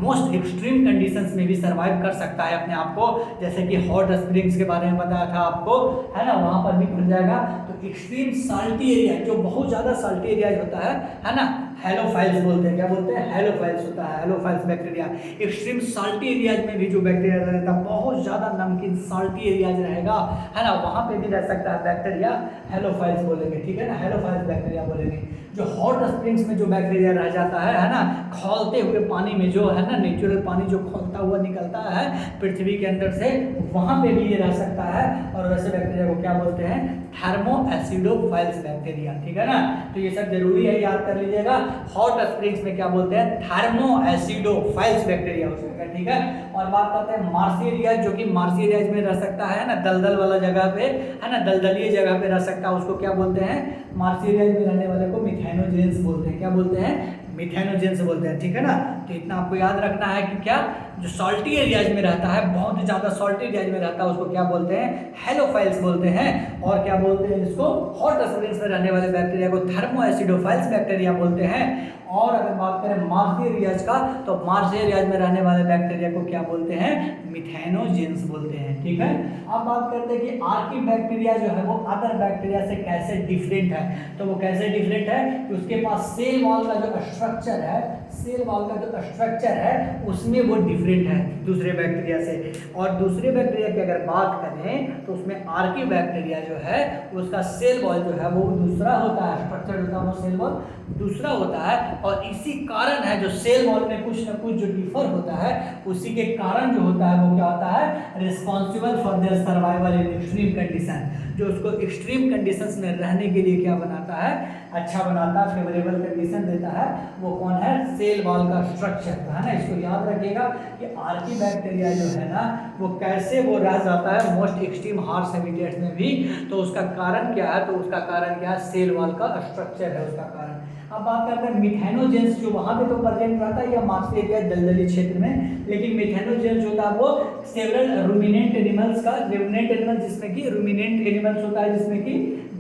मोस्ट एक्सट्रीम कंडीशंस में भी सर्वाइव कर सकता है अपने आप को, जैसे कि हॉट स्प्रिंग्स के बारे में बताया था आपको, है ना, वहां पर भी खुल जाएगा। तो एक्सट्रीम साल्टी एरिया, जो बहुत ज़्यादा साल्टी एरिया होता है ना, हेलोफाइल्स बोलते हैं, क्या बोलते हैं, हेलोफाइल्स होता है, halophiles bacteria. Extreme salty areas में भी जो बैक्टीरिया रहता है, बहुत ज़्यादा नमकीन साल्टी एरियाज रहेगा, है ना, वहाँ पे भी रह सकता है बैक्टीरिया, हेलोफाइल्स बोलेंगे, ठीक है ना, हेलोफाइल्स बैक्टीरिया बोलेंगे। जो हॉट स्प्रिंग्स में जो बैक्टीरिया रह जाता है ना, खौलते हुए पानी में जो है है ना, नेचुरल पानी जो खौलता हुआ निकलता है पृथ्वी के अंदर से, वहाँ पे भी ये रह सकता है। और वैसे बैक्टीरिया को क्या बोलते हैं? थर्मो एसिडोफाइल्स बैक्टीरिया, ठीक है ना। तो ये सब जरूरी है, याद कर लीजिएगा। हॉट स्प्रिंग्स में क्या बोलते हैं? थर्मो एसिडोफाइल्स बैक्टीरिया हो सकता है, ठीक है। और बात करते हैं मार्सी एरिया, जो कि मार्सी एरिया में रह सकता है ना, दलदल वाला जगह पे, है ना, दलदली जगह पे रह सकता है, उसको क्या बोलते हैं? मार्सी एरिया में रहने वाले को मिथेनोजेंस बोलते हैं। क्या बोलते हैं? मिथेनोजेंस बोलते हैं, ठीक है ना। तो इतना आपको याद रखना है कि क्या जो सॉल्टी एरियाज में रहता है, बहुत ही ज़्यादा सॉल्टी एरियाज में रहता है, उसको क्या बोलते हैं? हेलोफाइल्स बोलते हैं। और क्या बोलते हैं इसको? हॉट स्प्रिंग्स में रहने वाले बैक्टीरिया को थर्मो एसिडोफाइल्स बैक्टीरिया बोलते हैं। और अगर बात करें मार्सी एरियाज का, तो मार्सी एरियाज में रहने वाले बैक्टीरिया को क्या बोलते हैं? मिथेनोजेंस बोलते हैं, ठीक है। अब बात करते हैं कि आर्की बैक्टीरिया जो है वो अदर बैक्टीरिया से कैसे डिफरेंट है। तो वो कैसे डिफरेंट है कि उसके पास सेल वॉल का जो स्ट्रक्चर है, सेल वॉल का जो स्ट्रक्चर है उसमें वो डिफरेंट है दूसरे बैक्टीरिया से। और दूसरे बैक्टीरिया की अगर बात करें तो उसमें आर्की बैक्टीरिया जो है उसका सेल वॉल जो है वो दूसरा होता है, स्ट्रक्चर होता है वो सेल वॉल दूसरा होता है। और इसी कारण है जो सेल वॉल में कुछ ना कुछ जो डिफर होता है, उसी के कारण जो होता है वो क्या होता है? Responsible for their survival in extreme condition. जो उसको एक्सट्रीम कंडीशंस में रहने के लिए क्या बनाता है? अच्छा बनाता है, फेवरेबल कंडीशन देता है। वो कौन है? सेल वॉल का स्ट्रक्चर, है ना। इसको याद रखिएगा कि आर्की बैक्टीरिया जो है ना वो कैसे वो रह जाता है मोस्ट एक्सट्रीम हार्श हैबिटेट्स में भी। तो उसका कारण क्या है? तो उसका कारण क्या है? सेल वॉल का स्ट्रक्चर है उसका कारण। अब बात करते हैं मिथेनोजेंस, जो वहाँ पे तो प्रेजेंट रहता है या मार्सी एरिया दलदली क्षेत्र में, लेकिन मिथेनोजेंस जो होता है वो सेवरल रूमिनेंट एनिमल्स का, रूमिनेंट एनिमल जिसमें कि रूमिनेंट एनिमल्स होता है जिसमें कि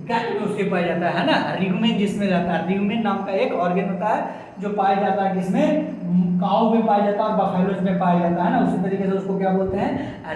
गट में उसके पाया जाता है ना, र्यूमेन जिसमें रहता है। र्यूमेन नाम का एक ऑर्गन होता है जो पाया जाता है किसमें? काऊ में पाया जाता है और बफेलोज में पाया जाता है ना। उसी तरीके से उसको क्या बोलते हैं?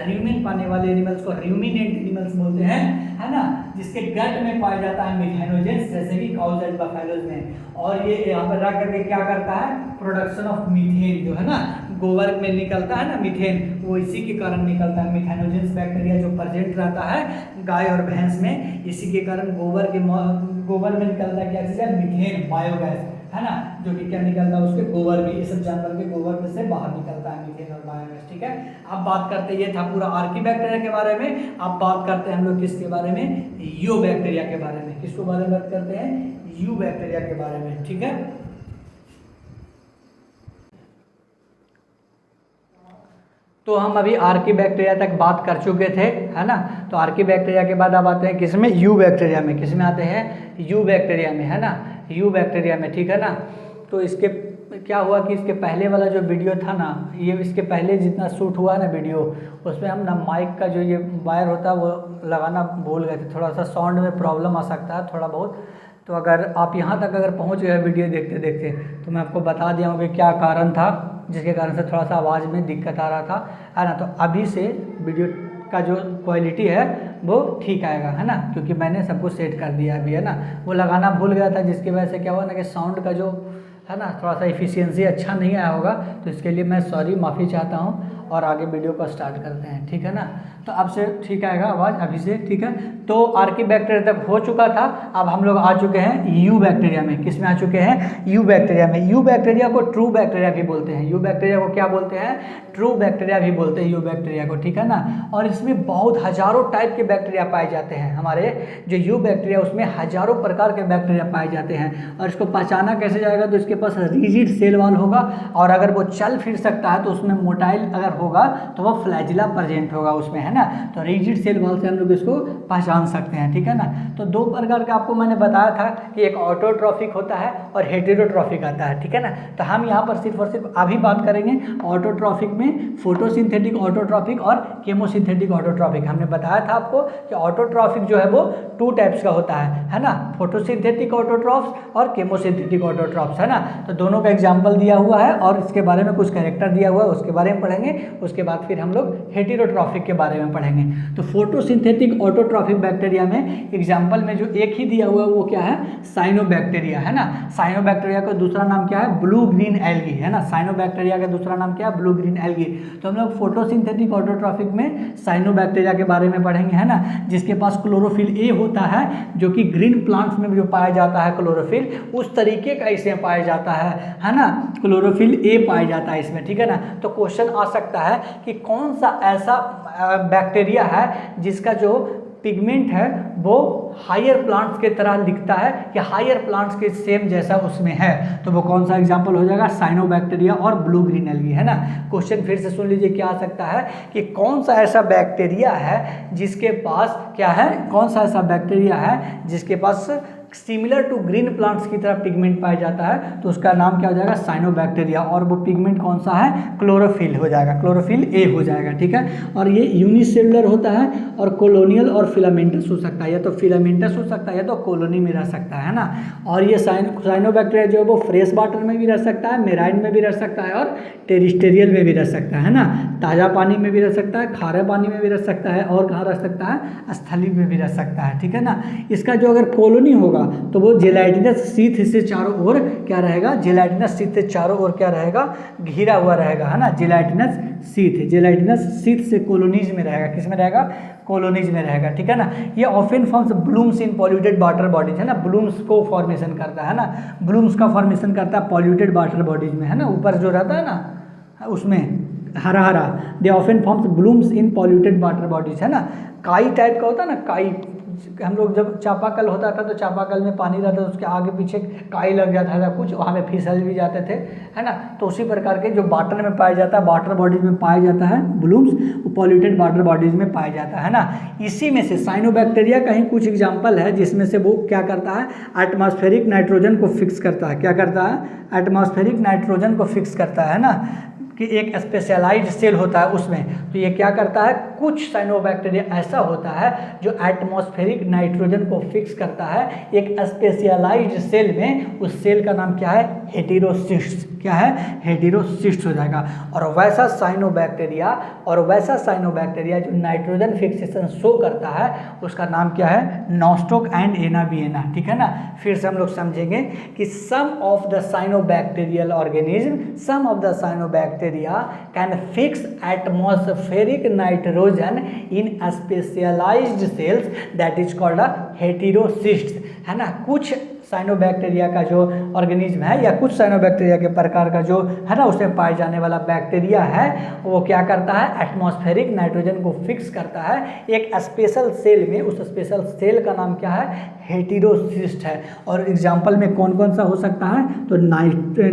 र्यूमेन पाने वाले एनिमल्स को र्यूमिनेंट एनिमल्स बोलते हैं, है ना, जिसके गट में पाया जाता है मिथेनोजेंस, जैसे कि काउज एंड बफेलोज में। और ये यहाँ पर रह करके क्या करता है? प्रोडक्शन ऑफ मीथेन जो है ना, गोबर में निकलता है ना मीथेन, वो इसी के कारण निकलता है। मिथेनोजेंस बैक्टीरिया जो प्रेजेंट रहता है गाय और भैंस में, इसी के कारण गोबर में निकलता है क्या चीज़ है? मीथेन, बायोगैस, है ना, जो कि क्या निकलता है उसके गोबर में, ये सब जानवर के गोबर में से बाहर निकलता है मीथेन और बायोगैस, ठीक है। अब बात करते हैं, ये था पूरा आर्की बैक्टीरिया के बारे में। अब बात करते हैं हम लोग किसके बारे में? यू बैक्टीरिया के बारे में। किसको बारे में बात करते हैं? यू बैक्टीरिया के बारे में, ठीक है। तो हम अभी आर्की बैक्टीरिया तक बात कर चुके थे, है ना। तो आर्की बैक्टीरिया के बाद अब आते हैं किसमें? यू बैक्टीरिया में। किसमें आते हैं? यू बैक्टीरिया में, है ना, यू बैक्टीरिया में, ठीक है ना। तो इसके क्या हुआ कि इसके पहले वाला जो वीडियो था ना, ये इसके पहले जितना शूट हुआ ना वीडियो, उसमें हम ना माइक का जो ये वायर होता है वो लगाना भूल गए थे। थोड़ा सा साउंड में प्रॉब्लम आ सकता है थोड़ा बहुत। तो अगर आप यहाँ तक अगर पहुँच गए वीडियो देखते देखते, तो मैं आपको बता दिया हूँ कि क्या कारण था जिसके कारण से थोड़ा सा आवाज़ में दिक्कत आ रहा था, है ना। तो अभी से वीडियो का जो क्वालिटी है वो ठीक आएगा, है ना, क्योंकि मैंने सब कुछ सेट कर दिया अभी, है ना। वो लगाना भूल गया था जिसकी वजह से क्या हुआ ना कि साउंड का जो है ना थोड़ा सा एफिशिएंसी अच्छा नहीं आया होगा। तो इसके लिए मैं सॉरी, माफ़ी चाहता हूँ। और आगे वीडियो को स्टार्ट करते हैं, ठीक है ना। तो अब से ठीक आएगा आवाज़ अभी से, ठीक है। तो आर्की बैक्टीरिया तक हो चुका था। अब हम लोग आ चुके हैं यू बैक्टीरिया में। किस में आ चुके हैं? यू बैक्टीरिया में। यू बैक्टीरिया को ट्रू बैक्टीरिया भी बोलते हैं। यू बैक्टीरिया को क्या बोलते हैं? ट्रू बैक्टीरिया भी बोलते हैं यू बैक्टीरिया को, ठीक है ना। और इसमें बहुत हजारों टाइप के बैक्टीरिया पाए जाते हैं। हमारे जो यू बैक्टीरिया उसमें हजारों प्रकार के बैक्टीरिया पाए जाते हैं। और इसको पहचाना कैसे जाएगा? तो इसके पास रिजिड सेल वॉल होगा, और अगर वो चल फिर सकता है तो उसमें मोटाइल अगर होगा तो वो फ्लैजिला प्रेजेंट होगा उसमें, है ना। तो रिजिड सेल वॉल से हम लोग इसको पहचान सकते हैं, ठीक है ना। तो दो प्रकार का आपको मैंने बताया था कि एक ऑटोट्रॉफिक होता है और हेटेरोट्रॉफिक आता है, ठीक है ना। तो हम यहाँ पर सिर्फ और सिर्फ अभी बात करेंगे ऑटोट्रॉफिक में, फोटोसिंथेटिक ऑटोट्रॉफिक और केमोसिंथेटिक ऑटोट्रॉफिक। हमने बताया था आपको कि ऑटोट्रॉफिक जो है वो 2 टाइप्स का होता है ना, फोटोसिंथेटिक ऑटोट्रॉफ्स और केमोसिंथेटिक ऑटोट्रॉफ्स, है ना। तो दोनों का एग्जाम्पल दिया हुआ है और इसके बारे में कुछ कैरेक्टर दिया हुआ है, उसके बारे में पढ़ेंगे। उसके बाद फिर हम लोग हेटेरोट्रॉफिक के बारे में पढ़ेंगे। तो फोटोसिंथेटिक ऑटोट्रॉफिक बैक्टीरिया में एग्जाम्पल में जो एक ही दिया हुआ है वो क्या है? साइनोबैक्टीरिया, है ना। साइनोबैक्टीरिया का दूसरा नाम क्या है? ब्लू ग्रीन एल्गी, है ना। साइनोबैक्टीरिया का दूसरा नाम क्या है? Blue green algae. आएगी। तो हम लोग फोटोसिंथेटिक ऑटोट्रॉफिक में साइनोबैक्टीरिया के बारे में पढ़ेंगे, है ना, जिसके पास क्लोरोफिल ए होता है, जो कि ग्रीन प्लांट्स में जो पाया जाता है क्लोरोफिल, उस तरीके का इसमें पाया जाता है ना, क्लोरोफिल ए पाया जाता है इसमें, ठीक है ना। तो क्वेश्चन आ सकता है कि कौन सा ऐसा बैक्टीरिया है जिसका जो पिगमेंट है वो हायर प्लांट्स के तरह दिखता है कि हायर प्लांट्स के सेम जैसा उसमें है, तो वो कौन सा एग्जांपल हो जाएगा, साइनोबैक्टीरिया और ब्लू ग्रीन एल्गी, है ना। क्वेश्चन फिर से सुन लीजिए, क्या आ सकता है कि कौन सा ऐसा बैक्टीरिया है जिसके पास क्या है, कौन सा ऐसा बैक्टीरिया है जिसके पास सिमिलर टू ग्रीन प्लांट्स की तरह पिगमेंट पाया जाता है, तो उसका नाम क्या हो जाएगा, साइनोबैक्टीरिया, और वो पिगमेंट कौन सा है, क्लोरोफिल हो जाएगा, क्लोरोफिल ए हो जाएगा, ठीक है। और ये यूनिसेलुलर होता है और कॉलोनियल और फिलामेंटस हो सकता है, या तो फिलामेंटस हो सकता है या तो कॉलोनी में रह सकता है ना। और ये साइनोबैक्टीरिया जो है वो फ्रेश वाटर में भी रह सकता है, मेराइन में भी रह सकता है और टेरिस्टेरियल में भी रह सकता है ना, ताज़ा पानी में भी रह सकता है, खारे पानी में भी रह सकता है, और कहाँ रह सकता है, स्थली में भी रह सकता है, ठीक है ना। इसका जो अगर कॉलोनी होगा तो वो जेलाटिनस शीथ से चारों ओर क्या रहेगा, जेलाटिनस शीथ से चारों ओर क्या रहेगा, घिरा हुआ रहेगा, है ना, जेलाटिनस शीथ से कॉलोनीज में रहेगा, किस में रहेगा, कॉलोनीज में रहेगा, ठीक है ना। ये often forms blooms in polluted water bodies, है ना, ब्लूम्स को फॉर्मेशन करता है ना, ब्लूम्स का फॉर्मेशन करता है पॉल्यूटेड वाटर बॉडीज में, है ना, ऊपर जो रहता है ना उसमें हरा हरा, they often forms blooms in polluted water bodies, है ना। काई टाइप का होता है ना, काई, हम लोग जब चापाकल होता था तो चापाकल में पानी रहता था, उसके आगे पीछे काई लग जाता था कुछ, वहाँ पे फिसल भी जाते थे, है ना। तो उसी प्रकार के जो वाटर में पाया जाता है, वाटर बॉडीज में पाया जाता है ब्लूम्स, वो पॉल्यूटेड वाटर बॉडीज में पाया जाता है ना। इसी में से साइनोबैक्टीरिया का ही कुछ एग्जाम्पल है जिसमें से वो क्या करता है, एटमॉस्फेरिक नाइट्रोजन को फिक्स करता है, क्या करता है, एटमॉस्फेरिक नाइट्रोजन को फिक्स करता है ना, कि एक स्पेशलाइज्ड सेल होता है उसमें, तो ये क्या करता है, कुछ साइनोबैक्टीरिया ऐसा होता है जो एटमॉस्फेरिक नाइट्रोजन को फिक्स करता है एक स्पेशलाइज्ड सेल में, उस सेल का नाम क्या है, हेटेरोसिस्ट, क्या है, हेटेरोसिस्ट हो जाएगा। और वैसा साइनोबैक्टीरिया जो नाइट्रोजन फिक्सेशन शो करता है उसका नाम क्या है, नॉस्टोक एंड एनाबिएना, ठीक है ना। फिर से हम लोग समझेंगे कि some of the cyanobacterial organism, some of the cyanobacteria can fix atmospheric nitrogen in specialised cells that is called a heterocyst, है ना। कुछ साइनोबैक्टीरिया का जो ऑर्गेनिज्म है या कुछ साइनोबैक्टीरिया के प्रकार का जो है ना उसमें पाए जाने वाला बैक्टीरिया है, वो क्या करता है, एटमॉस्फेरिक नाइट्रोजन को फिक्स करता है एक स्पेशल सेल में, उस स्पेशल सेल का नाम क्या है, हेटेरोसिस्ट है। और एग्जाम्पल में कौन कौन सा हो सकता है, तो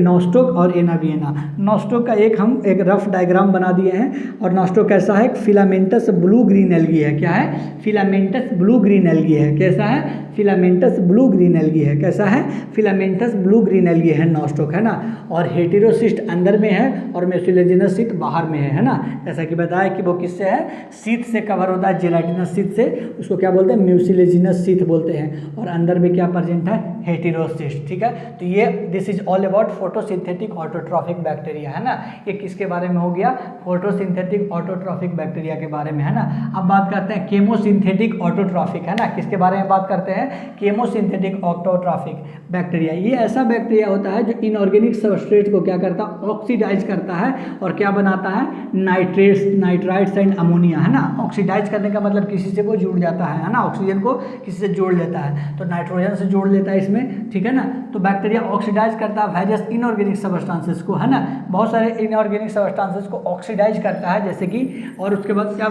नॉस्टोक और एनाबिएना। नॉस्टोक का हम एक रफ डायग्राम बना दिए हैं, और नॉस्टोक कैसा है, फिलामेंटस ब्लू ग्रीन एल्गी है, क्या है, फिलामेंटस ब्लू ग्रीन एल्गी है, कैसा है, फिलामेंटस ब्लू ग्रीन एल्गी है, कैसा है, फिलामेंटस ब्लू ग्रीन एल्गी है नॉस्टोक, है ना। और हेटेरोसिस्ट अंदर में है और म्यूसिलेजिनस शीथ बाहर में है ना। जैसा कि बताया कि वो किससे है, शीथ से कवर होता है, जेलाटिनस शीथ से, उसको क्या बोलते हैं, म्यूसिलेजिनस शीथ बोलते हैं, और अंदर में क्या प्रेजेंट है, हेटेरोसिस्ट, ठीक है। तो ये this is all about photosynthetic autotrophic bacteria, है ना। ये किसके बारे में हो गया, फोटोसिंथेटिक ऑटोट्रॉफिक बैक्टीरिया के बारे में, है ना। अब बात करते हैं केमोसिंथेटिक ऑटोट्रॉफिक, है ना, किसके बारे में बात करते हैं, केमोसिंथेटिक ऑटोट्रॉफिक बैक्टीरिया। ये ऐसा बैक्टीरिया होता है जो इनऑर्गेनिक सबस्ट्रेट को क्या करता है, ऑक्सीडाइज करता है, और क्या बनाता है, नाइट्राइट्स एंड अमोनिया, है ना। ऑक्सीडाइज करने का मतलब किसी से वो जुड़ जाता है ना, ऑक्सीजन को किसी से जोड़ लेता है, तो नाइट्रोजन से जोड़ लेता है इसमें, ठीक है ना। तो बैक्टीरिया ऑक्सीडाइज करता है वेरियस इनऑर्गेनिक सबस्टांसेस को, है ना, बहुत सारे इनऑर्गेनिक सबस्टांसेस को ऑक्सीडाइज करता है, जैसे कि, और उसके बाद क्या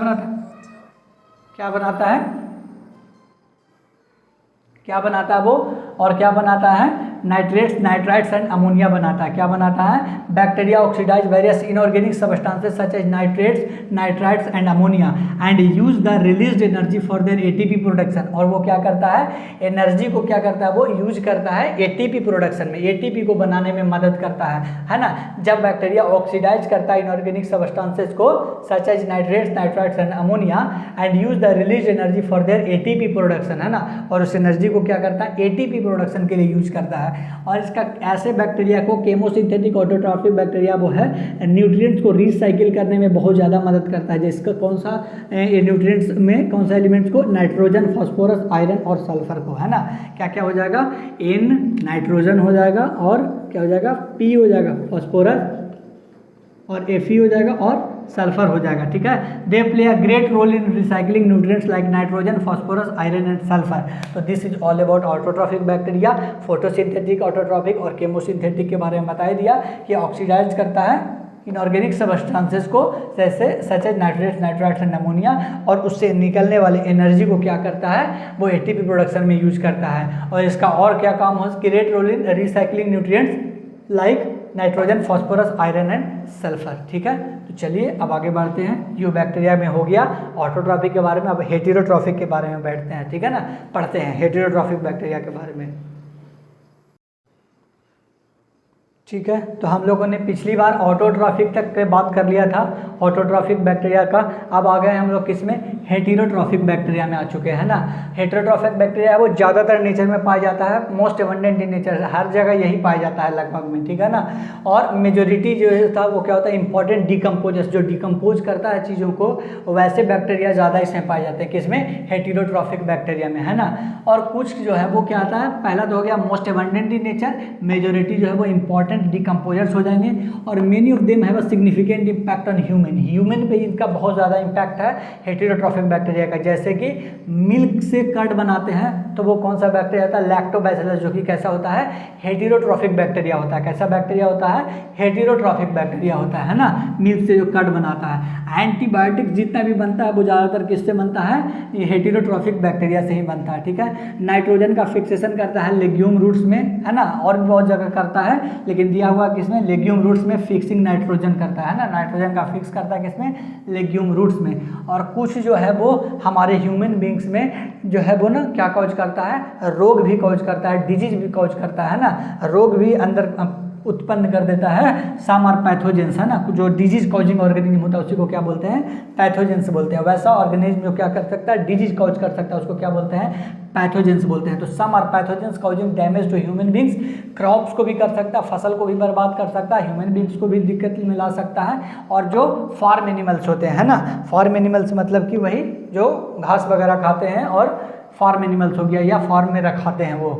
बनाता है, क्या बनाता है वो, और क्या बनाता है, नाइट्राइट्स एंड अमोनिया बनाता है। क्या बनाता है, bacteria oxidize various inorganic substances such as nitrites and ammonia and use the released energy for their ATP production. और वो क्या करता है, एनर्जी को क्या करता है, वो यूज करता है एटीपी प्रोडक्शन में, एटीपी को बनाने में मदद करता है ना। जब बैक्टीरिया ऑक्सीडाइज करता है इनऑर्गेनिक सबस्टांसेस को such as nitrites and ammonia and use the released energy for their ATP production, है ना, और उस एनर्जी को क्या करता है, एटीपी प्रोडक्शन के लिए यूज करता है। और इसका ऐसे बैक्टीरिया को केमोसिंथेटिक ऑटोट्रॉफिक बैक्टीरिया वो है न्यूट्रिएंट्स को रिसाइकिल करने में बहुत ज़्यादा मदद करता है। जिसका कौन सा न्यूट्रिएंट्स में कौन सा एलिमेंट्स को, नाइट्रोजन, फास्फोरस, आयरन और सल्फर को, है ना। क्या क्या हो जाएगा, N नाइट्रोजन हो जाएगा, और क्या हो जाएगा, P हो जाएगा फास्फोरस और Fe हो जाएगा और सल्फर हो जाएगा, ठीक है। They play a great role in recycling nutrients like nitrogen, phosphorus, iron and sulphur. तो this is all about autotrophic bacteria, photosynthetic, autotrophic और केमोसिंथेटिक के बारे में बता दिया कि ऑक्सीडाइज करता है इनऑर्गेनिक सबस्टांसेस को जैसे such as nitrates, nitrites and ammonia, और उससे निकलने वाले एनर्जी को क्या करता है, वो एटीपी प्रोडक्शन में यूज करता है। और इसका और क्या काम हो, great role in recycling nutrients like nitrogen, phosphorus, iron and sulphur, ठीक है। तो चलिए अब आगे बढ़ते हैं। ये बैक्टीरिया में हो गया ऑटोट्रॉफिक के बारे में, अब हेटेरोट्रॉफिक के बारे में बैठते हैं, ठीक है ना, पढ़ते हैं हेटेरोट्रॉफिक बैक्टीरिया के बारे में, ठीक है। तो हम लोगों ने पिछली बार ऑटोट्रॉफिक तक के बात कर लिया था ऑटोट्रॉफिक बैक्टीरिया का। अब आ गए हम लोग किसमें, हेटेरोट्रॉफिक बैक्टीरिया में आ चुके हैं ना। हेटेरोट्रॉफिक बैक्टीरिया है वो ज़्यादातर नेचर में पाया जाता है, मोस्ट एबंडेंट इन नेचर, हर जगह यही पाया जाता है लगभग में, ठीक है ना। और मेजोरिटी जो था वो क्या होता है, इंपॉर्टेंट डिकम्पोजर्स, जो डिकम्पोज करता है चीज़ों को, वैसे बैक्टीरिया ज़्यादा इसमें पाए जाते हैं, किसमें, हेटेरोट्रॉफिक बैक्टीरिया में, है ना। और कुछ जो है वो क्या आता है, पहला तो हो गया most abundant in nature, majority जो है वो इंपॉर्टेंट डिकम्पोजर्स हो जाएंगे, और many of them have a significant impact on human पे इनका बहुत ज़्यादा इम्पैक्ट है हेटेरोट्रॉफिक बैक्टीरिया का। जैसे कि मिल्क से कर्ड बनाते हैं तो वो कौन सा बैक्टीरिया होता है, लैक्टोबैसिलस, जो कि कैसा होता है, हेटेरोट्रॉफिक बैक्टीरिया होता है। कैसा बैक्टीरिया होता है, हेटेरोट्रॉफिक बैक्टीरिया होता है ना, मिल्क से जो कर्ड बनाता है। एंटीबायोटिक जितना भी बनता है वो ज़्यादातर किससे बनता है, ये हेटेरोट्रॉफिक बैक्टीरिया से ही बनता है, ठीक है। नाइट्रोजन का फिक्सेशन करता है लेग्यूम रूट्स में, है ना, और भी बहुत जगह करता है, लेकिन दिया हुआ किसमें, लेग्यूम रूट्स में फिक्सिंग नाइट्रोजन करता है ना, नाइट्रोजन का फिक्स करता है किसमें, लेग्यूम रूट्स में। और कुछ जो है वो हमारे ह्यूमन बींग्स में जो है वो ना क्या कॉज करता है, रोग भी कॉज करता है, डिजीज भी कॉज करता है ना, रोग भी अंदर उत्पन्न कर देता है। सम आर पैथोजेंस, है ना, जो डिजीज कॉजिंग ऑर्गेनिज्म होता है उसी को क्या बोलते हैं, पैथोजेंस बोलते हैं। वैसा ऑर्गेनिज्म जो क्या कर सकता है, डिजीज कॉज कर सकता है, उसको क्या बोलते हैं, पैथोजेंस बोलते हैं। तो some are pathogens causing damage to human beings, crops को भी कर सकता है, फसल को भी बर्बाद कर सकता है, ह्यूमन बींग्स को भी दिक्कत में ला सकता है। और जो फार्म एनिमल्स होते हैं ना, फार्म एनिमल्स मतलब कि वही जो घास वगैरह खाते हैं, और फार्म एनिमल्स हो गया या फार्म में रखाते हैं वो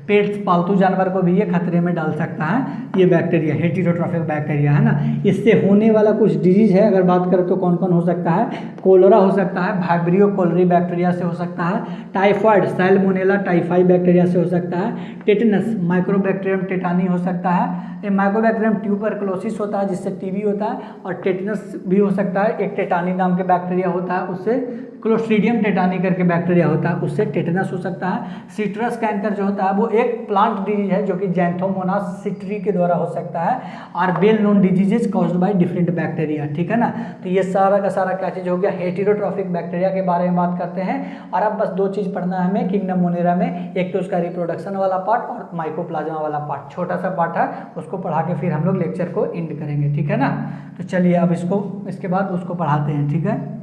पेट्स, पालतू जानवर को भी ये खतरे में डाल सकता है ये बैक्टीरिया, हेटेरोट्रॉफिक बैक्टीरिया, है ना। इससे होने वाला कुछ डिजीज है अगर बात करें तो कौन कौन हो सकता है, कोलेरा हो सकता है, वाइब्रियो कोलेरी बैक्टीरिया से हो सकता है, टाइफाइड सैल्मोनेला टाइफाई बैक्टीरिया से हो सकता है, टेटनस माइक्रोबैक्टीरियम टेटानी हो सकता है, माइक्रोबैक्टीरियम ट्यूबरकुलोसिस होता है जिससे टीबी होता है, और टेटनस भी हो सकता है, एक टेटानी नाम के बैक्टीरिया होता है उससे, क्लोस्ट्रीडियम टेटानी करके बैक्टीरिया होता है उससे टेटनस हो सकता है। सिट्रस कैंकर जो होता है वो एक प्लांट डिजीज है जो कि जैंथोमोनास सिट्री के द्वारा हो सकता है, और well known diseases caused by different bacteria, ठीक है ना। तो ये सारा का सारा क्या चीज़ हो गया, हेटेरोट्रॉफिक बैक्टीरिया के बारे में बात करते हैं। और अब बस दो चीज़ पढ़ना है हमें किंगडम मोनेरा में, एक तो उसका रिप्रोडक्शन वाला पार्ट और माइकोप्लाज्मा वाला पार्ट, छोटा सा पार्ट है, उसको पढ़ा के फिर हम लोग लेक्चर को एंड करेंगे, ठीक है ना। तो चलिए अब इसको इसके बाद उसको पढ़ाते हैं, ठीक है।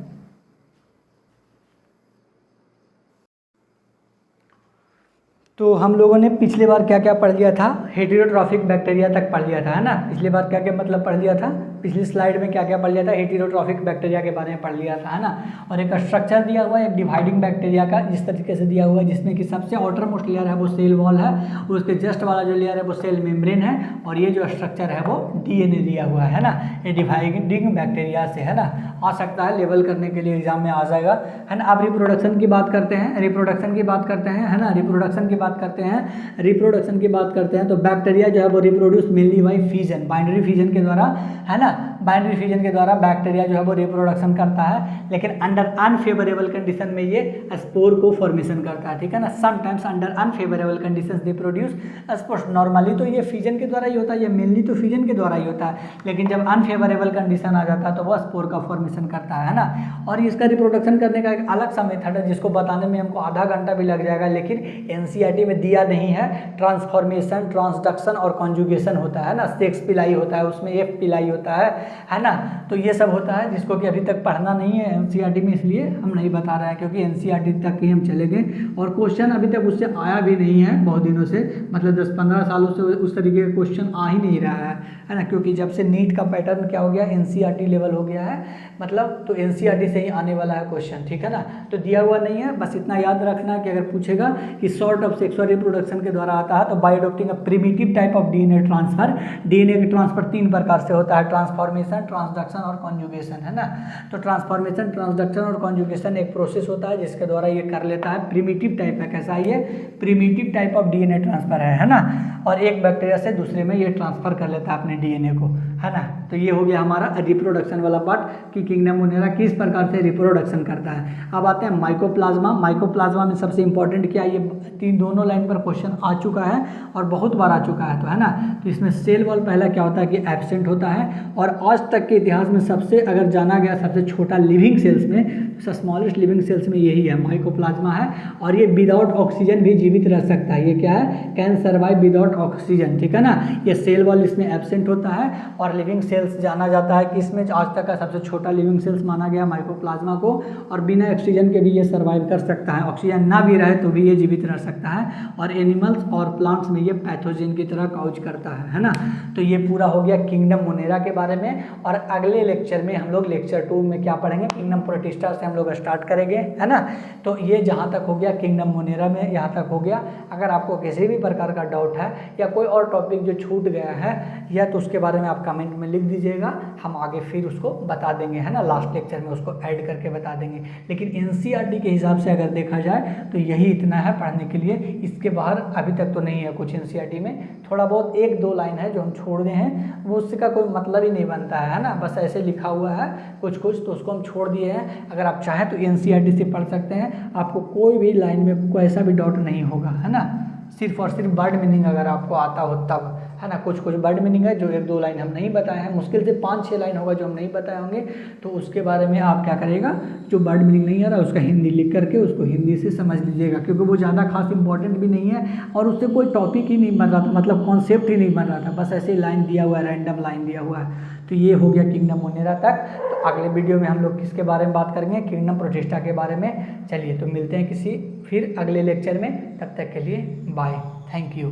तो हम लोगों ने पिछली बार क्या क्या पढ़ लिया था, हेटेरोट्रॉफिक बैक्टीरिया तक पढ़ लिया था, है ना। पिछली बार क्या क्या मतलब पढ़ लिया था, पिछली स्लाइड में क्या क्या पढ़ लिया था, हेटेरोट्रॉफिक बैक्टीरिया के बारे में पढ़ लिया था, है ना। और एक स्ट्रक्चर दिया हुआ है एक डिवाइडिंग बैक्टीरिया का, जिस तरीके से दिया हुआ है, जिसमें कि सबसे आउटर मोस्ट लेयर है वो सेल वॉल है, उसके जस्ट वाला जो लेयर है वो सेल मेम्ब्रेन है, और ये जो स्ट्रक्चर है वो डीएनए दिया हुआ है ना, ये डिवाइडिंग बैक्टीरिया से, है ना। आ सकता है लेवल करने के लिए एग्जाम में आ जाएगा, है ना। अब रिप्रोडक्शन की बात करते हैं, रिप्रोडक्शन की बात करते हैं, है ना, रिप्रोडक्शन की बात करते हैं, रिप्रोडक्शन की बात करते हैं। तो बैक्टीरिया जो है वो reproduce mainly by fission, binary fission के द्वारा, है ना, बाइनरी फिजन के द्वारा बैक्टीरिया जो है वो रिप्रोडक्शन करता है, लेकिन अंडर अनफेवरेबल कंडीशन में ये स्पोर को फॉर्मेशन करता है, ठीक है ना। Sometimes under unfavourable conditions they produce spores. Normally तो ये फिजन के द्वारा ही होता है, ये मेनली तो फिजन के द्वारा ही होता है, लेकिन जब अनफेवरेबल कंडीशन आ जाता है तो वह स्पोर का फॉर्मेशन करता है ना। और इसका रिप्रोडक्शन करने का एक अलग सा मेथड है जिसको बताने में हमको आधा घंटा भी लग जाएगा, लेकिन एनसीईआरटी में दिया नहीं है। ट्रांसफॉर्मेशन, ट्रांसडक्शन और कॉन्जुगेशन होता है ना, सेक्स पिलाई होता है, उसमें एफ पिलाई होता है ना। तो ये सब होता है जिसको कि अभी तक पढ़ना नहीं है एनसीईआरटी में, इसलिए हम नहीं बता रहे हैं, क्योंकि एनसीईआरटी तक ही हम चले गए और क्वेश्चन अभी तक उससे आया भी नहीं है बहुत दिनों से, मतलब 10-15 सालों से उस तरीके का क्वेश्चन आ ही नहीं रहा है ना। क्योंकि जब से नीट का पैटर्न क्या हो गया, एनसीईआरटी लेवल हो गया है, मतलब तो एनसीईआरटी से ही आने वाला है क्वेश्चन, ठीक है ना। तो दिया हुआ नहीं है, बस इतना याद रखना है कि अगर पूछेगा कि सॉर्ट ऑफ सेक्सुअल रिप्रोडक्शन के द्वारा आता है, तो bye adopting a primitive type of DNA transfer. DNA के ट्रांसफर 3 प्रकार से होता है, ट्रांसफॉर्मेशन, ट्रांसडक्शन और कॉन्जुगेशन, है ना। तो ट्रांसफॉर्मेशन, ट्रांसडक्शन और कॉन्जुगेशन एक प्रोसेस होता है जिसके द्वारा ये कर लेता है। प्रिमिटिव टाइप है, कैसा ये primitive type of DNA transfer है ना। और एक बैक्टीरिया से दूसरे में ये ट्रांसफर कर लेता है अपने डीएनए को, है ना। तो ये हो गया हमारा रिप्रोडक्शन वाला पार्ट कि किंगडम मोनेरा किस प्रकार से रिप्रोडक्शन करता है। अब आते हैं माइकोप्लाज्मा। माइकोप्लाज्मा में सबसे इंपॉर्टेंट क्या, ये दोनों लाइन पर क्वेश्चन आ चुका है और बहुत बार आ चुका है, तो है ना। तो इसमें सेल वॉल पहला क्या होता है कि एब्सेंट होता है, और आज तक के इतिहास में सबसे अगर जाना गया सबसे छोटा लिविंग सेल्स में, स्मॉलेस्ट लिविंग सेल्स में यही है, माइकोप्लाज्मा है। और ये विदाउट ऑक्सीजन भी जीवित रह सकता है। ये क्या है, कैन सर्वाइव विदाउट ऑक्सीजन, ठीक है ना। ये सेल वॉल इसमें एब्सेंट होता है। और लिविंग सेल्स जाना जाता है कि इसमें आज तक का सबसे छोटा लिविंग सेल्स माना गया माइकोप्लाज्मा को। और बिना ऑक्सीजन के भी ये सर्वाइव कर सकता है, ऑक्सीजन ना भी रहे तो भी ये जीवित रह सकता है। और एनिमल्स और प्लांट्स में ये पैथोजन की तरह काउच करता है ना। तो ये पूरा हो गया किंगडम मोनेरा के बारे में। और अगले लेक्चर में हम लोग लेक्चर 2 में क्या पढ़ेंगे, किंगडम प्रोटिस्टा से हम लोग स्टार्ट करेंगे, है ना। तो ये जहाँ तक हो गया किंगडम मोनेरा में, यहाँ तक हो गया। अगर आपको किसी भी प्रकार का डाउट है या कोई और टॉपिक जो छूट गया है या तो उसके बारे में आप कमेंट में लिख दीजिएगा, हम आगे फिर उसको बता देंगे, है ना। लास्ट लेक्चर में उसको ऐड करके बता देंगे। लेकिन एनसीईआरटी के हिसाब से अगर देखा जाए तो यही इतना है पढ़ने के लिए। इसके बाहर अभी तक तो नहीं है कुछ एनसीईआरटी में। थोड़ा बहुत 1-2 लाइन है जो हम छोड़ गए हैं, वो उसका कोई मतलब ही नहीं बनता है ना। बस ऐसे लिखा हुआ है कुछ कुछ, तो उसको हम छोड़ दिए हैं। अगर आप चाहें तो एनसीईआरटी से पढ़ सकते हैं, आपको कोई भी लाइन में कोई ऐसा भी डाउट नहीं होगा, है ना। सिर्फ और सिर्फ वर्ड मीनिंग अगर आपको आता हो तब, है ना। कुछ कुछ वर्ड मीनिंग है जो 1-2 लाइन हम नहीं बताए हैं, मुश्किल से 5-6 लाइन होगा जो हम नहीं बताए होंगे। तो उसके बारे में आप क्या करेगा, जो वर्ड मीनिंग नहीं आ रहा उसका हिंदी लिख करके उसको हिंदी से समझ लीजिएगा, क्योंकि वो ज़्यादा खास इंपॉर्टेंट भी नहीं है और उससे कोई टॉपिक ही नहीं बन रहा था, मतलब कॉन्सेप्ट ही नहीं बन रहा था, बस ऐसे ही लाइन दिया हुआ है, रैंडम लाइन दिया हुआ है। तो ये हो गया किंगडम मोनेरा तक। तो अगले वीडियो में हम लोग किसके बारे में बात करेंगे, किंगडम प्रोटिस्टा के बारे में। चलिए तो मिलते हैं किसी फिर अगले लेक्चर में, तब तक के लिए बाय, थैंक यू।